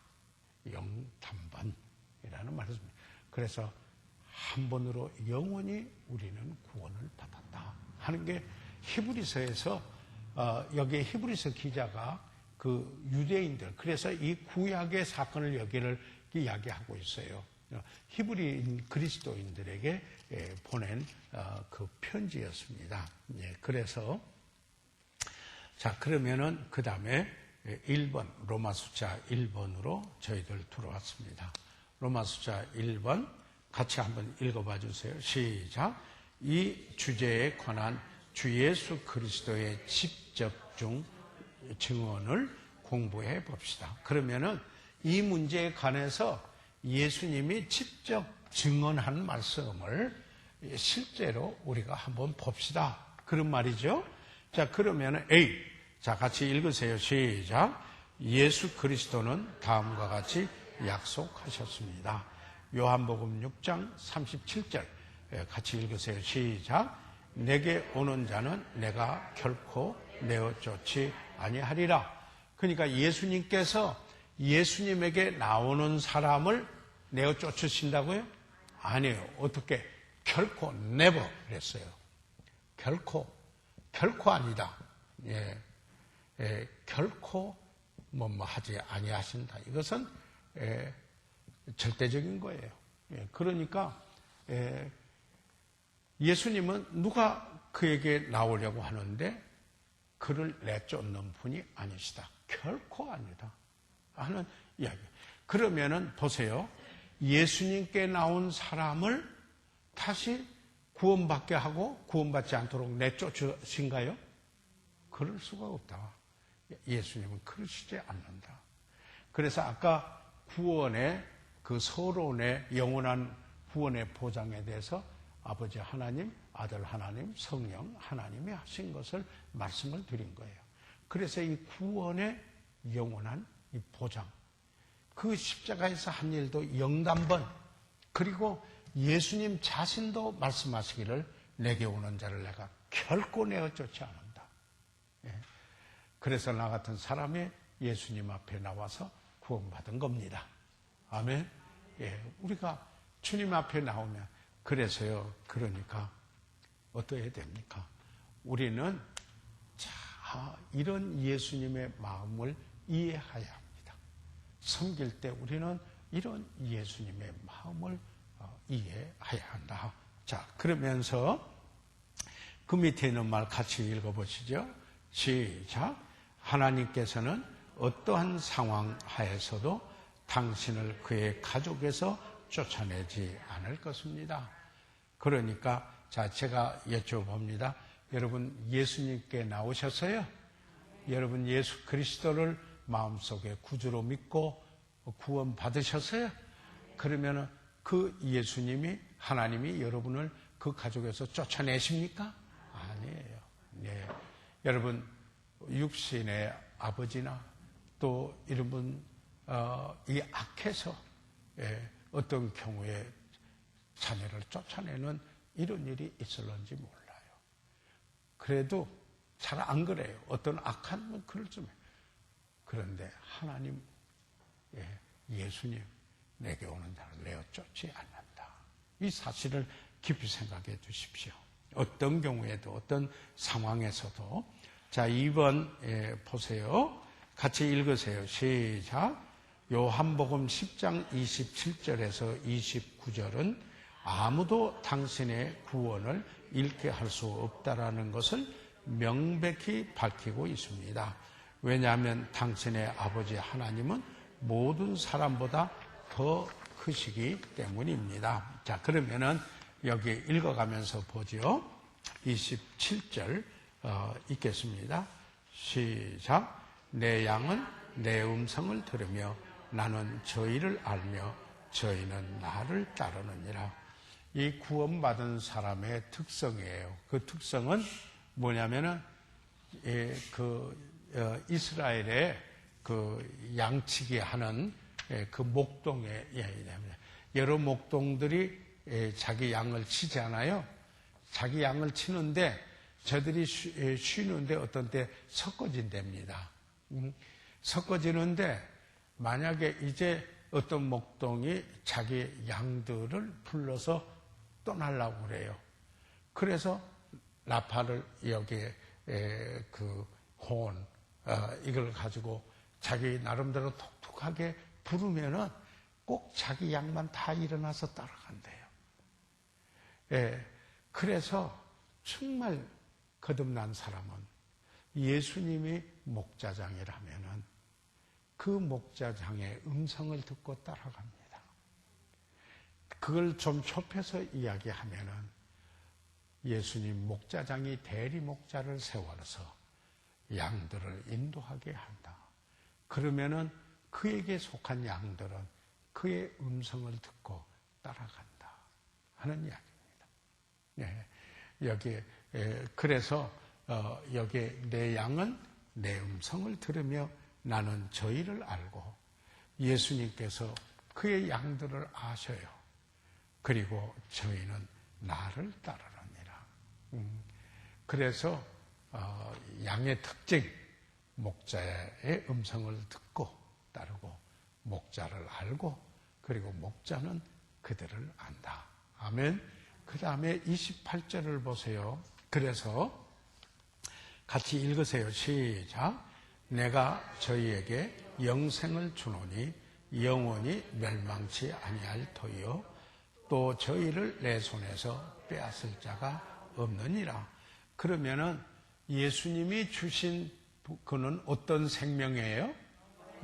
영단번이라는 말을 씁니다. 그래서 한 번으로 영원히 우리는 구원을 받았다 하는 게 히브리서에서 여기 히브리서 기자가 그 유대인들, 그래서 이 구약의 사건을 여기를 이야기하고 있어요. 히브리인 그리스도인들에게 보낸 그 편지였습니다. 그래서 자, 그러면은 그 다음에 1번, 로마 숫자 1번으로 저희들 들어왔습니다. 로마 숫자 1번 같이 한번 읽어봐 주세요. 시작. 이 주제에 관한 주 예수 그리스도의 직접 증언을 공부해 봅시다. 그러면은 이 문제에 관해서 예수님이 직접 증언한 말씀을 실제로 우리가 한번 봅시다. 그런 말이죠. 자, 그러면은 A. 자, 같이 읽으세요. 시작. 예수 그리스도는 다음과 같이 약속하셨습니다. 요한복음 6장 37절 같이 읽으세요. 시작. 내게 오는 자는 내가 결코 내어 쫓지 아니하리라. 그러니까 예수님께서 예수님에게 나오는 사람을 내어 쫓으신다고요? 아니에요. 어떻게? 결코 never 그랬어요. 결코 아니다. 결코 하지 아니하신다. 이것은 절대적인 거예요. 그러니까 예수님은 누가 그에게 나오려고 하는데 그를 내쫓는 분이 아니시다. 결코 아니다 하는 이야기. 그러면은 보세요. 예수님께 나온 사람을 다시 구원받게 하고 구원받지 않도록 내쫓으신가요? 그럴 수가 없다. 예수님은 그러시지 않는다. 그래서 아까 구원의 그 서론의 영원한 구원의 보장에 대해서 아버지 하나님, 아들 하나님, 성령 하나님이 하신 것을 말씀을 드린 거예요. 그래서 이 구원의 영원한 이 보장, 그 십자가에서 한 일도 영단번, 그리고 예수님 자신도 말씀하시기를 내게 오는 자를 내가 결코 내어 쫓지 않는다. 그래서 나 같은 사람이 예수님 앞에 나와서 구원받은 겁니다. 아멘. 우리가 주님 앞에 나오면 그래서요. 그러니까 어떠해야 됩니까? 우리는 이런 예수님의 마음을 이해해야 합니다. 섬길 때 우리는 이런 예수님의 마음을 이해해야 한다. 자, 그러면서 그 밑에 있는 말 같이 읽어보시죠. 시작. 하나님께서는 어떠한 상황 하에서도 당신을 그의 가족에서 쫓아내지 않을 것입니다. 그러니까 자, 제가 여쭤봅니다. 여러분 예수님께 나오셨어요? 여러분 예수 그리스도를 마음속에 구주로 믿고 구원 받으셨어요? 그러면 그 예수님이 하나님이 여러분을 그 가족에서 쫓아내십니까? 아니에요. 네. 여러분 육신의 아버지나 또 이런 분 이 악해서 어떤 경우에 자녀를 쫓아내는 이런 일이 있을런지 몰라요. 그래도 잘 안 그래요. 어떤 악한 분 그럴 좀 해요. 그런데 하나님, 예수님, 내게 오는 자를 내어 쫓지 않는다. 이 사실을 깊이 생각해 주십시오. 어떤 경우에도, 어떤 상황에서도. 자, 2번 보세요. 같이 읽으세요. 시작. 요한복음 10장 27절에서 29절은 아무도 당신의 구원을 잃게 할 수 없다라는 것을 명백히 밝히고 있습니다. 왜냐하면 당신의 아버지 하나님은 모든 사람보다 더 크시기 때문입니다. 자, 그러면은 여기 읽어가면서 보죠. 27절 읽겠습니다. 시작. 내 양은 내 음성을 들으며 나는 저희를 알며 저희는 나를 따르느니라. 이 구원받은 사람의 특성이에요. 그 특성은 뭐냐면은 이스라엘의 그 양치기 하는 그 목동에 여러 목동들이 자기 양을 치잖아요. 자기 양을 치는데 저들이 쉬는데 어떤 때 섞어진답니다. 섞어지는데 만약에 이제 어떤 목동이 자기 양들을 불러서 떠나려고 그래요. 그래서 나팔을 여기에 그 호은 이걸 가지고 자기 나름대로 톡톡하게 부르면은 꼭 자기 양만 다 일어나서 따라간대요. 그래서 정말 거듭난 사람은 예수님이 목자장이라면은 그 목자장의 음성을 듣고 따라갑니다. 그걸 좀 좁혀서 이야기하면은 예수님 목자장이 대리 목자를 세워서 양들을 인도하게 한다. 그러면은 그에게 속한 양들은 그의 음성을 듣고 따라간다 하는 이야기입니다. 여기 그래서 여기 내 양은 내 음성을 들으며 나는 저희를 알고 예수님께서 그의 양들을 아셔요. 그리고 저희는 나를 따르느니라. 그래서 양의 특징, 목자의 음성을 듣고 따르고 목자를 알고 그리고 목자는 그들을 안다. 아멘. 그 다음에 28절을 보세요. 그래서 같이 읽으세요. 시작. 내가 저희에게 영생을 주노니 영원히 멸망치 아니할 터이요 또 저희를 내 손에서 빼앗을 자가 없느니라. 그러면은 예수님이 주신 그는 어떤 생명이에요?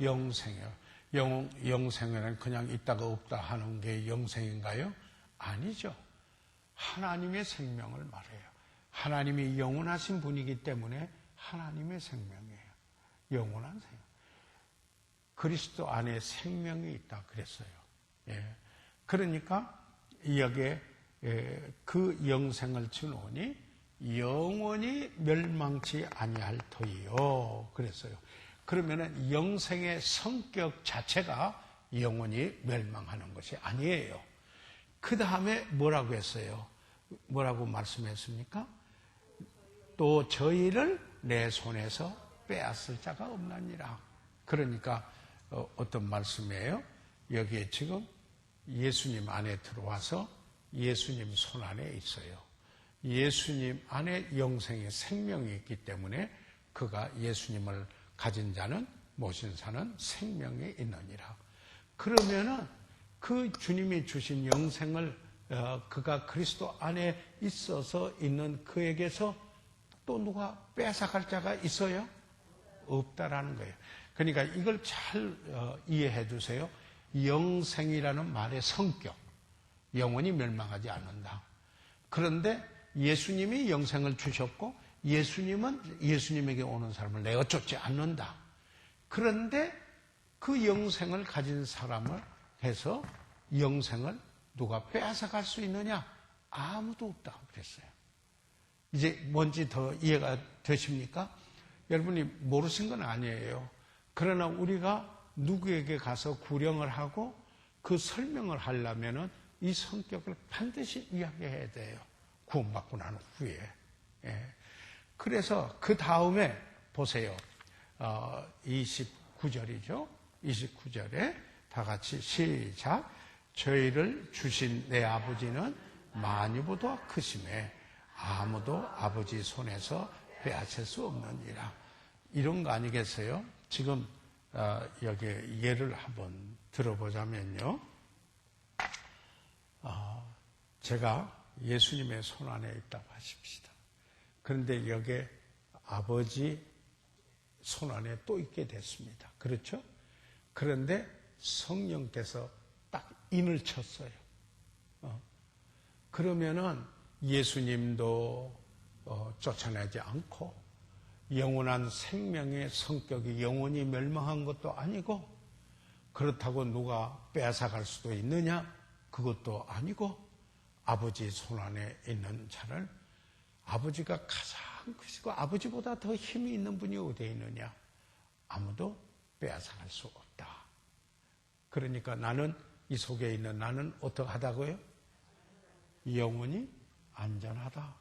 영생이에요. 영생은 그냥 있다가 없다 하는 게 영생인가요? 아니죠. 하나님의 생명을 말해요. 하나님이 영원하신 분이기 때문에 하나님의 생명이에요. 영원한 생명. 그리스도 안에 생명이 있다 그랬어요. 그러니까 여기에 그 영생을 주노니 영원히 멸망치 아니할 터이요 그랬어요. 그러면은 영생의 성격 자체가 영원히 멸망하는 것이 아니에요. 그 다음에 뭐라고 했어요? 뭐라고 말씀했습니까? 또 저희를 내 손에서 빼앗을 자가 없나니라. 그러니까 어떤 말씀이에요? 여기에 지금 예수님 안에 들어와서 예수님 손 안에 있어요. 예수님 안에 영생의 생명이 있기 때문에 그가 예수님을 가진 자는 모신 자는 생명이 있느니라. 그러면은 그 주님이 주신 영생을 그가 그리스도 안에 있어서 있는 그에게서 또 누가 뺏어갈 자가 있어요? 없다라는 거예요. 그러니까 이걸 잘 이해해 두세요. 영생이라는 말의 성격, 영원히 멸망하지 않는다. 그런데 예수님이 영생을 주셨고 예수님은 예수님에게 오는 사람을 내어 쫓지 않는다. 그런데 그 영생을 가진 사람을 해서 영생을 누가 빼앗아갈 수 있느냐? 아무도 없다 그랬어요. 이제 뭔지 더 이해가 되십니까? 여러분이 모르신 건 아니에요. 그러나 우리가 누구에게 가서 구령을 하고 그 설명을 하려면은 이 성격을 반드시 이야기해야 돼요. 구원받고 난 후에. 그래서 그 다음에 보세요. 29절이죠. 29절에 다 같이 시작. 저희를 주신 내 아버지는 만유보다 크심에 아무도 아버지 손에서 빼앗을 수 없느니라. 이런 거 아니겠어요? 지금 여기 예를 한번 들어보자면요. 제가 예수님의 손 안에 있다고 하십시다. 그런데 여기에 아버지 손 안에 또 있게 됐습니다. 그렇죠? 그런데 성령께서 딱 인을 쳤어요. 그러면은 예수님도 쫓아내지 않고 영원한 생명의 성격이 영원히 멸망한 것도 아니고 그렇다고 누가 빼앗아갈 수도 있느냐? 그것도 아니고 아버지 손 안에 있는 자를 아버지가 가장 크시고 아버지보다 더 힘이 있는 분이 어디에 있느냐? 아무도 빼앗아갈 수 없다. 그러니까 나는 이 속에 있는 나는 어떡하다고요? 영원히 안전하다.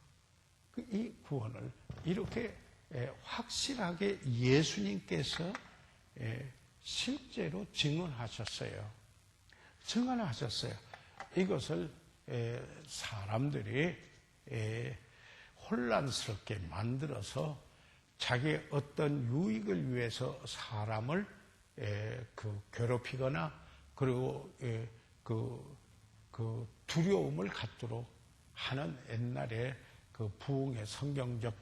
이 구원을 이렇게 확실하게 예수님께서 실제로 증언하셨어요. 증언하셨어요. 이것을 사람들이 혼란스럽게 만들어서 자기의 어떤 유익을 위해서 사람을 괴롭히거나 그리고 그 두려움을 갖도록 하는 옛날에 그 부흥의 성경적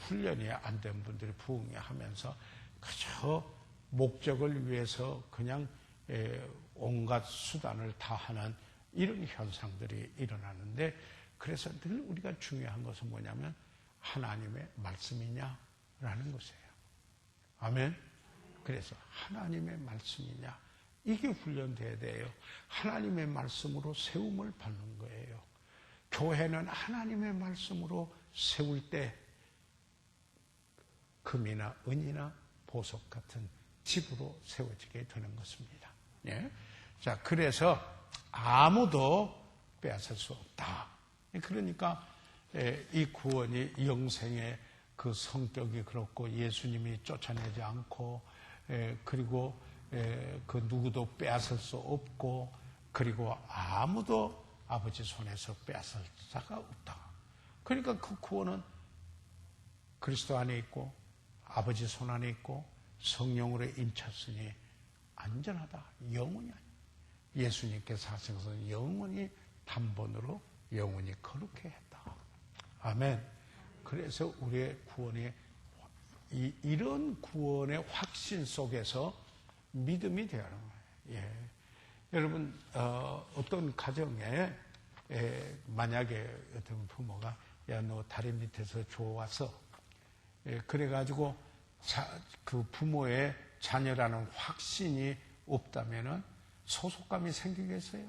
훈련이 안 된 분들이 부흥회 하면서 그저 목적을 위해서 그냥 온갖 수단을 다 하는 이런 현상들이 일어나는데 그래서 늘 우리가 중요한 것은 뭐냐면 하나님의 말씀이냐라는 것이에요. 아멘. 그래서 하나님의 말씀이냐 이게 훈련돼야 돼요. 하나님의 말씀으로 세움을 받는 거예요. 교회는 하나님의 말씀으로 세울 때 금이나 은이나 보석 같은 집으로 세워지게 되는 것입니다. 예? 자, 그래서 아무도 빼앗을 수 없다. 그러니까 이 구원이 영생의 그 성격이 그렇고 예수님이 쫓아내지 않고 그리고 그 누구도 빼앗을 수 없고 그리고 아무도 아버지 손에서 빼앗을 자가 없다. 그러니까 그 구원은 그리스도 안에 있고 아버지 손 안에 있고 성령으로 인쳤으니 안전하다. 영원히 아니야. 예수님께서 하신 것은 영원히 단번으로 영원히 거룩해 했다. 아멘. 그래서 우리의 구원이 이런 구원의 확신 속에서 믿음이 되어야 하는 거예요. 예. 여러분 어떤 가정에 만약에 어떤 부모가 야 너 다리 밑에서 좋아서 그래가지고 그 부모의 자녀라는 확신이 없다면은 소속감이 생기겠어요?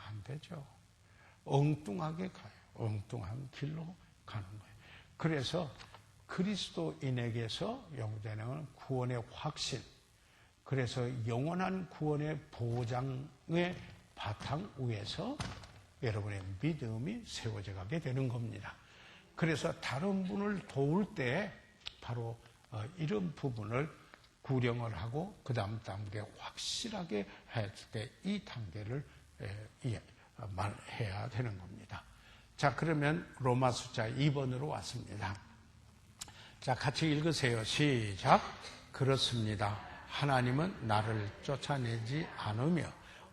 안 되죠. 엉뚱하게 가요. 엉뚱한 길로 가는 거예요. 그래서 그리스도인에게서 영되는 구원의 확신, 그래서 영원한 구원의 보장의 바탕 위에서 여러분의 믿음이 세워져 가게 되는 겁니다. 그래서 다른 분을 도울 때 바로 이런 부분을 구령을 하고 그 다음 단계 확실하게 했을 때 이 단계를 말해야 되는 겁니다. 자, 그러면 로마 숫자 2번으로 왔습니다. 자, 같이 읽으세요. 시작. 그렇습니다. 하나님은 나를 쫓아내지 않으며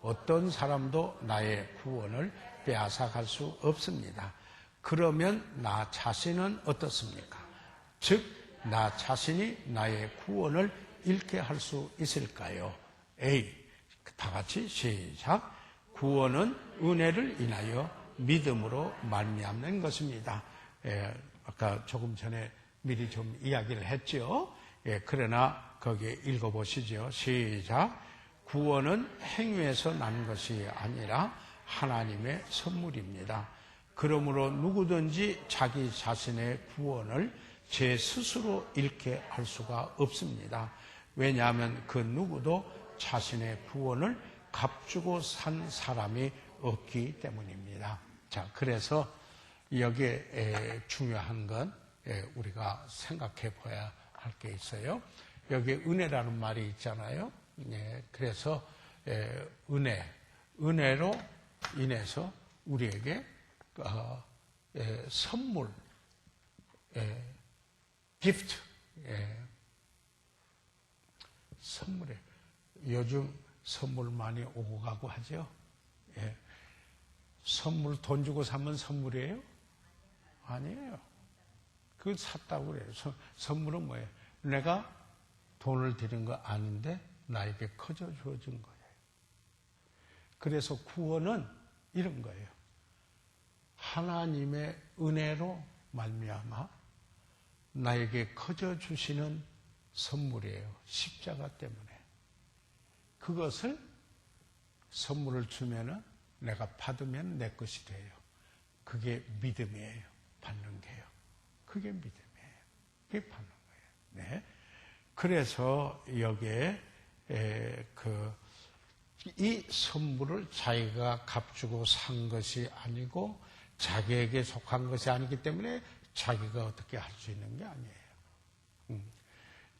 어떤 사람도 나의 구원을 빼앗아갈 수 없습니다. 그러면 나 자신은 어떻습니까? 즉, 나 자신이 나의 구원을 잃게 할 수 있을까요? A. 다 같이 시작. 구원은 은혜를 인하여 믿음으로 말미암는 것입니다. 아까 조금 전에 미리 좀 이야기를 했죠. 그러나 거기에 읽어보시죠. 시작. 구원은 행위에서 난 것이 아니라 하나님의 선물입니다. 그러므로 누구든지 자기 자신의 구원을 제 스스로 잃게 할 수가 없습니다. 왜냐하면 그 누구도 자신의 구원을 값주고 산 사람이 없기 때문입니다. 자, 그래서 여기에 중요한 건 우리가 생각해 봐야 할 게 있어요. 여기 은혜라는 말이 있잖아요. 그래서 은혜로 인해서 우리에게 선물, 기프트, 선물에 요즘 선물 많이 오고 가고 하죠. 선물 돈 주고 사면 선물이에요? 아니에요. 그걸 샀다고 그래요. 선물은 뭐예요? 내가 돈을 들인 거 아닌데 나에게 커져 주어진 거예요. 그래서 구원은 이런 거예요. 하나님의 은혜로 말미암아 나에게 커져 주시는 선물이에요. 십자가 때문에. 그것을 선물을 주면은 내가 받으면 내 것이 돼요. 그게 믿음이에요. 받는 게요. 그게 믿음이에요. 그게 받는 거예요. 네. 그래서 여기에 이 선물을 자기가 값주고 산 것이 아니고 자기에게 속한 것이 아니기 때문에 자기가 어떻게 할 수 있는 게 아니에요.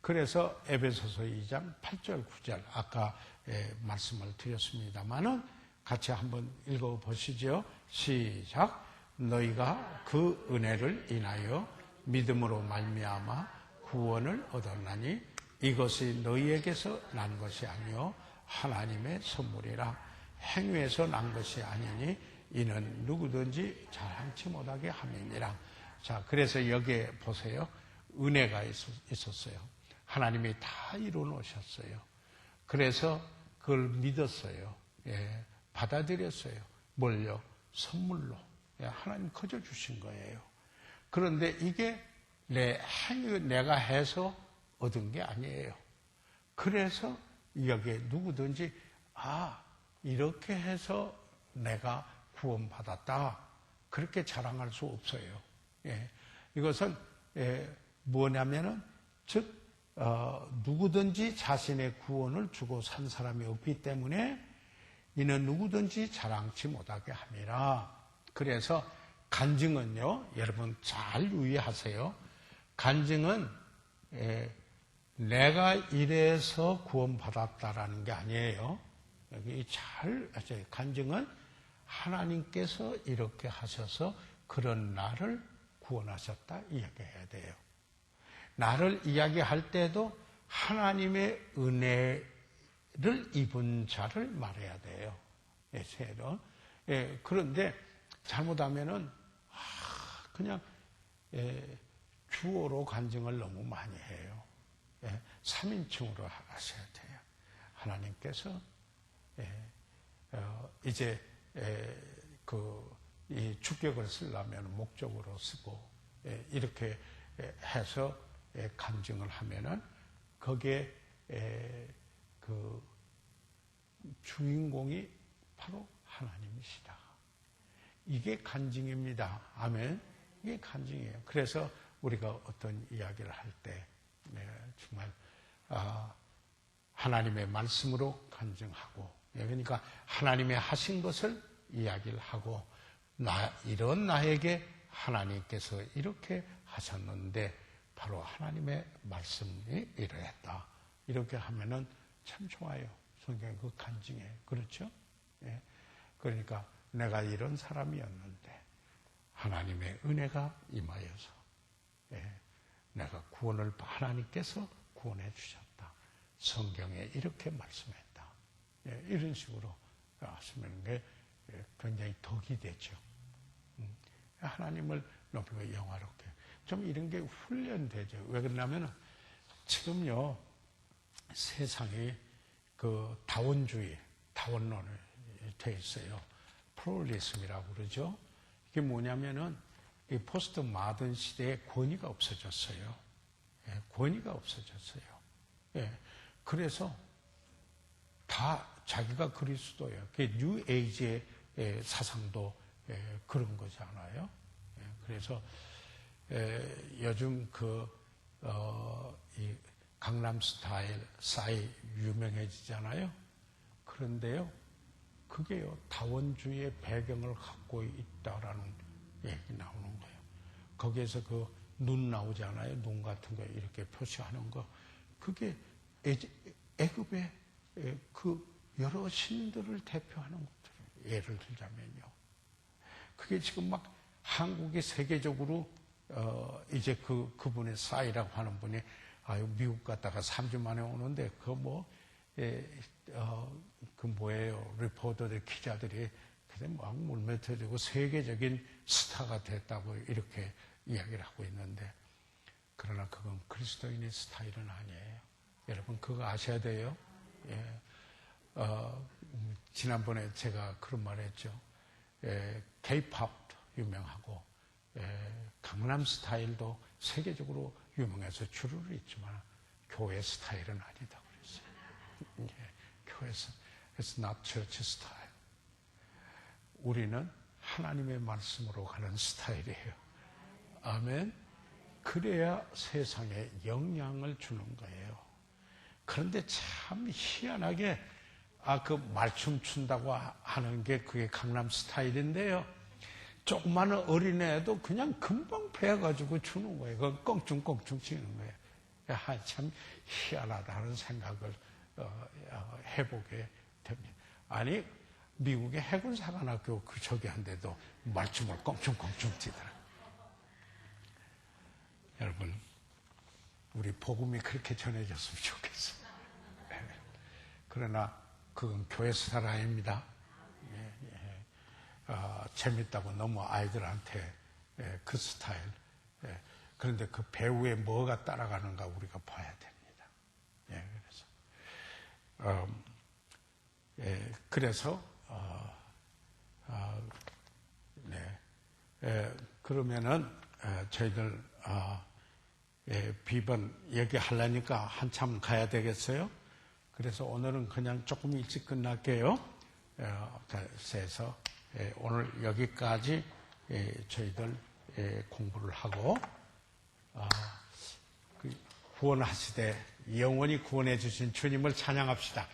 그래서 에베소서 2장 8절 9절 아까 말씀을 드렸습니다마는 같이 한번 읽어보시죠. 시작. 너희가 그 은혜를 인하여 믿음으로 말미암아 구원을 얻었나니 이것이 너희에게서 난 것이 아니요 하나님의 선물이라. 행위에서 난 것이 아니니 이는 누구든지 자랑치 못하게 함이니라. 자, 그래서 여기에 보세요. 은혜가 있었어요. 하나님이 다 이루어 놓으셨어요. 그래서 그걸 믿었어요. 받아들였어요. 뭘요? 선물로. 하나님 커져 주신 거예요. 그런데 이게 내가 해서 얻은 게 아니에요. 그래서 여기에 누구든지 이렇게 해서 내가 구원받았다. 그렇게 자랑할 수 없어요. 이것은 뭐냐면은 즉 누구든지 자신의 구원을 주고 산 사람이 없기 때문에 이는 누구든지 자랑치 못하게 함이라. 그래서 간증은요, 여러분 잘 유의하세요. 간증은 내가 이래서 구원받았다라는 게 아니에요. 여기 잘 아세요. 간증은 하나님께서 이렇게 하셔서 그런 나를 구원하셨다 이야기해야 돼요. 나를 이야기할 때도 하나님의 은혜를 입은 자를 말해야 돼요. 그런데 잘못하면은 그냥 주어로 간증을 너무 많이 해요. 3인칭으로 하셔야 돼요. 하나님께서 이제 이 주격을 쓰려면 목적으로 쓰고 이렇게 해서 간증을 하면은 거기에 그 주인공이 바로 하나님이시다. 이게 간증입니다. 아멘. 이게 간증이에요. 그래서 우리가 어떤 이야기를 할 때 정말 하나님의 말씀으로 간증하고, 그러니까 하나님의 하신 것을 이야기를 하고, 이런 나에게 하나님께서 이렇게 하셨는데 바로 하나님의 말씀이 이러했다. 이렇게 하면은 참 좋아요. 성경의 그 간증에. 그렇죠? 그러니까 내가 이런 사람이었는데 하나님의 은혜가 임하여서 내가 구원을 하나님께서 구원해 주셨다. 성경에 이렇게 말씀했다. 이런 식으로 하시는 게 굉장히 덕이 되죠. 하나님을 높이고 영화롭게. 좀 이런 게 훈련되죠. 왜 그러냐면 지금요 세상이 그 다원주의, 다원론에 돼 있어요. 플루럴리즘이라고 그러죠. 이게 뭐냐면은 이 포스트 마든 시대에 권위가 없어졌어요. 권위가 없어졌어요. 그래서 다 자기가 그리스도예요. 그게 뉴 에이지의 사상도 그런 거잖아요. 그래서 요즘 이 강남 스타일 싸이 유명해지잖아요. 그런데요, 그게요 다원주의의 배경을 갖고 있다라는 얘기 나오는 거예요. 거기에서 그 눈 나오잖아요. 눈 같은 거 이렇게 표시하는 거. 그게 애굽의 그 여러 신들을 대표하는 것들이에요. 예를 들자면요. 그게 지금 막 한국이 세계적으로 이제 그분의 싸이라고 하는 분이 미국 갔다가 3주 만에 오는데 그 뭐예요. 리포터들 기자들이 그때 막 물매트리고 세계적인 스타가 됐다고 이렇게 이야기를 하고 있는데, 그러나 그건 그리스도인의 스타일은 아니에요. 여러분 그거 아셔야 돼요. 예. 지난번에 제가 그런 말 했죠. K-POP도 유명하고 강남 스타일도 세계적으로 유명해서 주류를 있지만 교회 스타일은 아니다 그랬어요. 교회에서 It's not church style. 우리는 하나님의 말씀으로 가는 스타일이에요. 아멘. 그래야 세상에 영향을 주는 거예요. 그런데 참 희한하게 그 말춤 춘다고 하는 게 그게 강남 스타일인데요. 조그마한 어린애도 그냥 금방 배워가지고 추는 거예요. 그건 껑충껑충 치는 거예요. 참 희한하다는 생각을 해보게 됩니다. 아니 미국의 해군사관학교 저기 한데도 말춤을 껑충껑충 치더라고요. 여러분 우리 복음이 그렇게 전해졌으면 좋겠어요. 그러나 그건 교회 스타일입니다. 재밌다고 너무 아이들한테 그 스타일. 그런데 그 배우의 뭐가 따라가는가 우리가 봐야 됩니다. 그래서 그러면은 저희들 비번 얘기하려니까 한참 가야 되겠어요. 그래서 오늘은 그냥 조금 일찍 끝날게요. 그래서 오늘 여기까지 저희들 공부를 하고 구원하시되 영원히 구원해 주신 주님을 찬양합시다.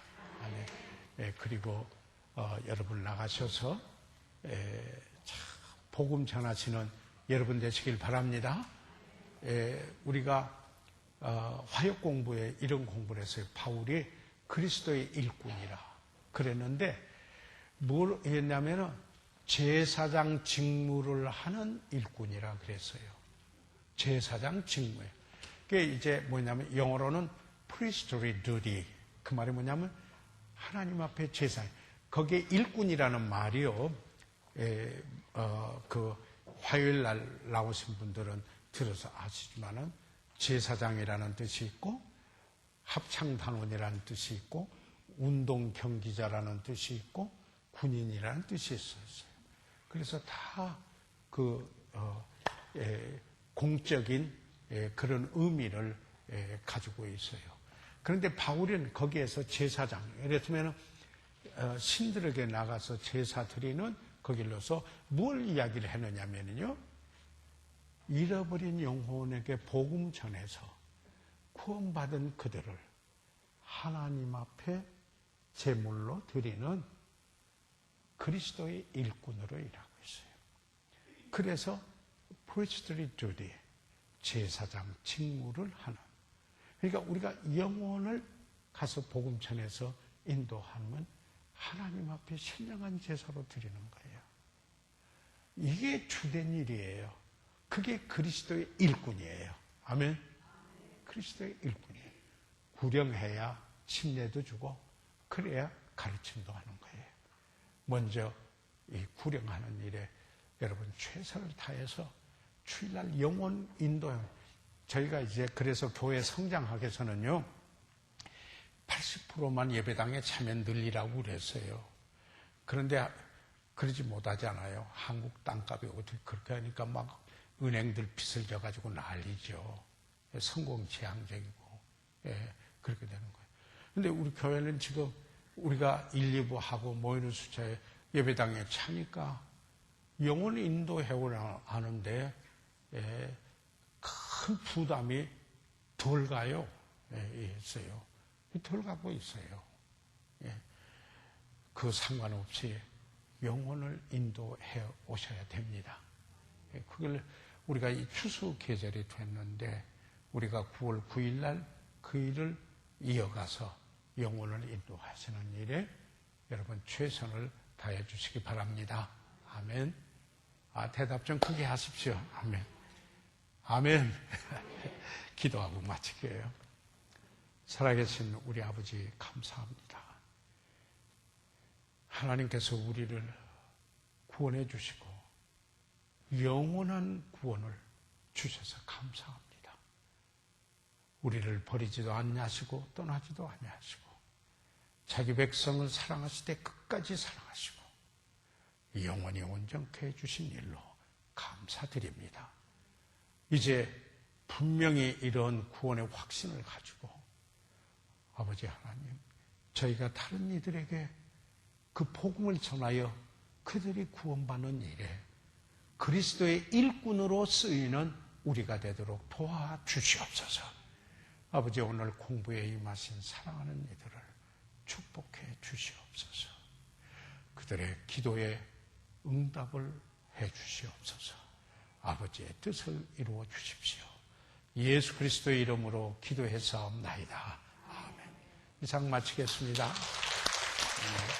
그리고 여러분 나가셔서 복음 전하시는 여러분 되시길 바랍니다. 우리가 화역 공부에 이런 공부를 했어요. 바울이 그리스도의 일꾼이라 그랬는데 뭘 했냐면은 제사장 직무를 하는 일꾼이라 그랬어요. 제사장 직무예요. 그게 이제 뭐냐면 영어로는 priestly duty. 그 말이 뭐냐면 하나님 앞에 제사. 거기에 일꾼이라는 말이요. 그 화요일 날 나오신 분들은 들어서 아시지만은 제사장이라는 뜻이 있고 합창단원이라는 뜻이 있고 운동 경기자라는 뜻이 있고 군인이라는 뜻이 있었어요. 그래서 다 공적인 그런 의미를 가지고 있어요. 그런데 바울은 거기에서 제사장, 이랬으면 신들에게 나가서 제사 드리는 거길로서 뭘 이야기를 했느냐면요. 잃어버린 영혼에게 복음 전해서 구원받은 그들을 하나님 앞에 제물로 드리는 그리스도의 일꾼으로 일하고 있어요. 그래서 priestly duty, 제사장 직무를 하는. 그러니까 우리가 영혼을 가서 복음 전해서 인도하면 하나님 앞에 신령한 제사로 드리는 거예요. 이게 주된 일이에요. 그게 그리스도의 일꾼이에요. 아멘. 그리스도의 일꾼이에요. 구령해야 침례도 주고 그래야 가르침도 하는 거예요. 먼저 이 구령하는 일에 여러분 최선을 다해서 주일날 영혼 인도요. 저희가 이제 그래서 교회 성장하기 위해서는요 80%만 예배당에 참여 늘리라고 그랬어요. 그런데 그러지 못하잖아요. 한국 땅값이 어떻게 그렇게 하니까 막 은행들 빚을 져가지고 난리죠. 성공지향적이고 그렇게 되는 거예요. 근데 우리 교회는 지금 우리가 1, 2부 하고 모이는 숫자에 예배당에 차니까 영혼 인도해오려 하는데 큰 부담이 덜 가요. 있어요. 덜 가고 있어요. 그 상관없이 영혼을 인도해 오셔야 됩니다. 그걸 우리가 이 추수 계절이 됐는데 우리가 9월 9일 날 그 일을 이어가서 영혼을 인도하시는 일에 여러분 최선을 다해 주시기 바랍니다. 아멘. 대답 좀 크게 하십시오. 아멘. 아멘. 기도하고 마칠게요. 살아계신 우리 아버지 감사합니다. 하나님께서 우리를 구원해 주시고 영원한 구원을 주셔서 감사합니다. 우리를 버리지도 아니하시고 떠나지도 아니하시고 자기 백성을 사랑하실 때 끝까지 사랑하시고 영원히 온전케 해주신 일로 감사드립니다. 이제 분명히 이런 구원의 확신을 가지고 아버지 하나님, 저희가 다른 이들에게 그 복음을 전하여 그들이 구원받는 일에 그리스도의 일꾼으로 쓰이는 우리가 되도록 도와주시옵소서. 아버지, 오늘 공부에 임하신 사랑하는 이들을 축복해 주시옵소서. 그들의 기도에 응답을 해 주시옵소서. 아버지의 뜻을 이루어 주십시오. 예수 그리스도의 이름으로 기도해 사옵나이다. 아멘. 이상 마치겠습니다. 아멘.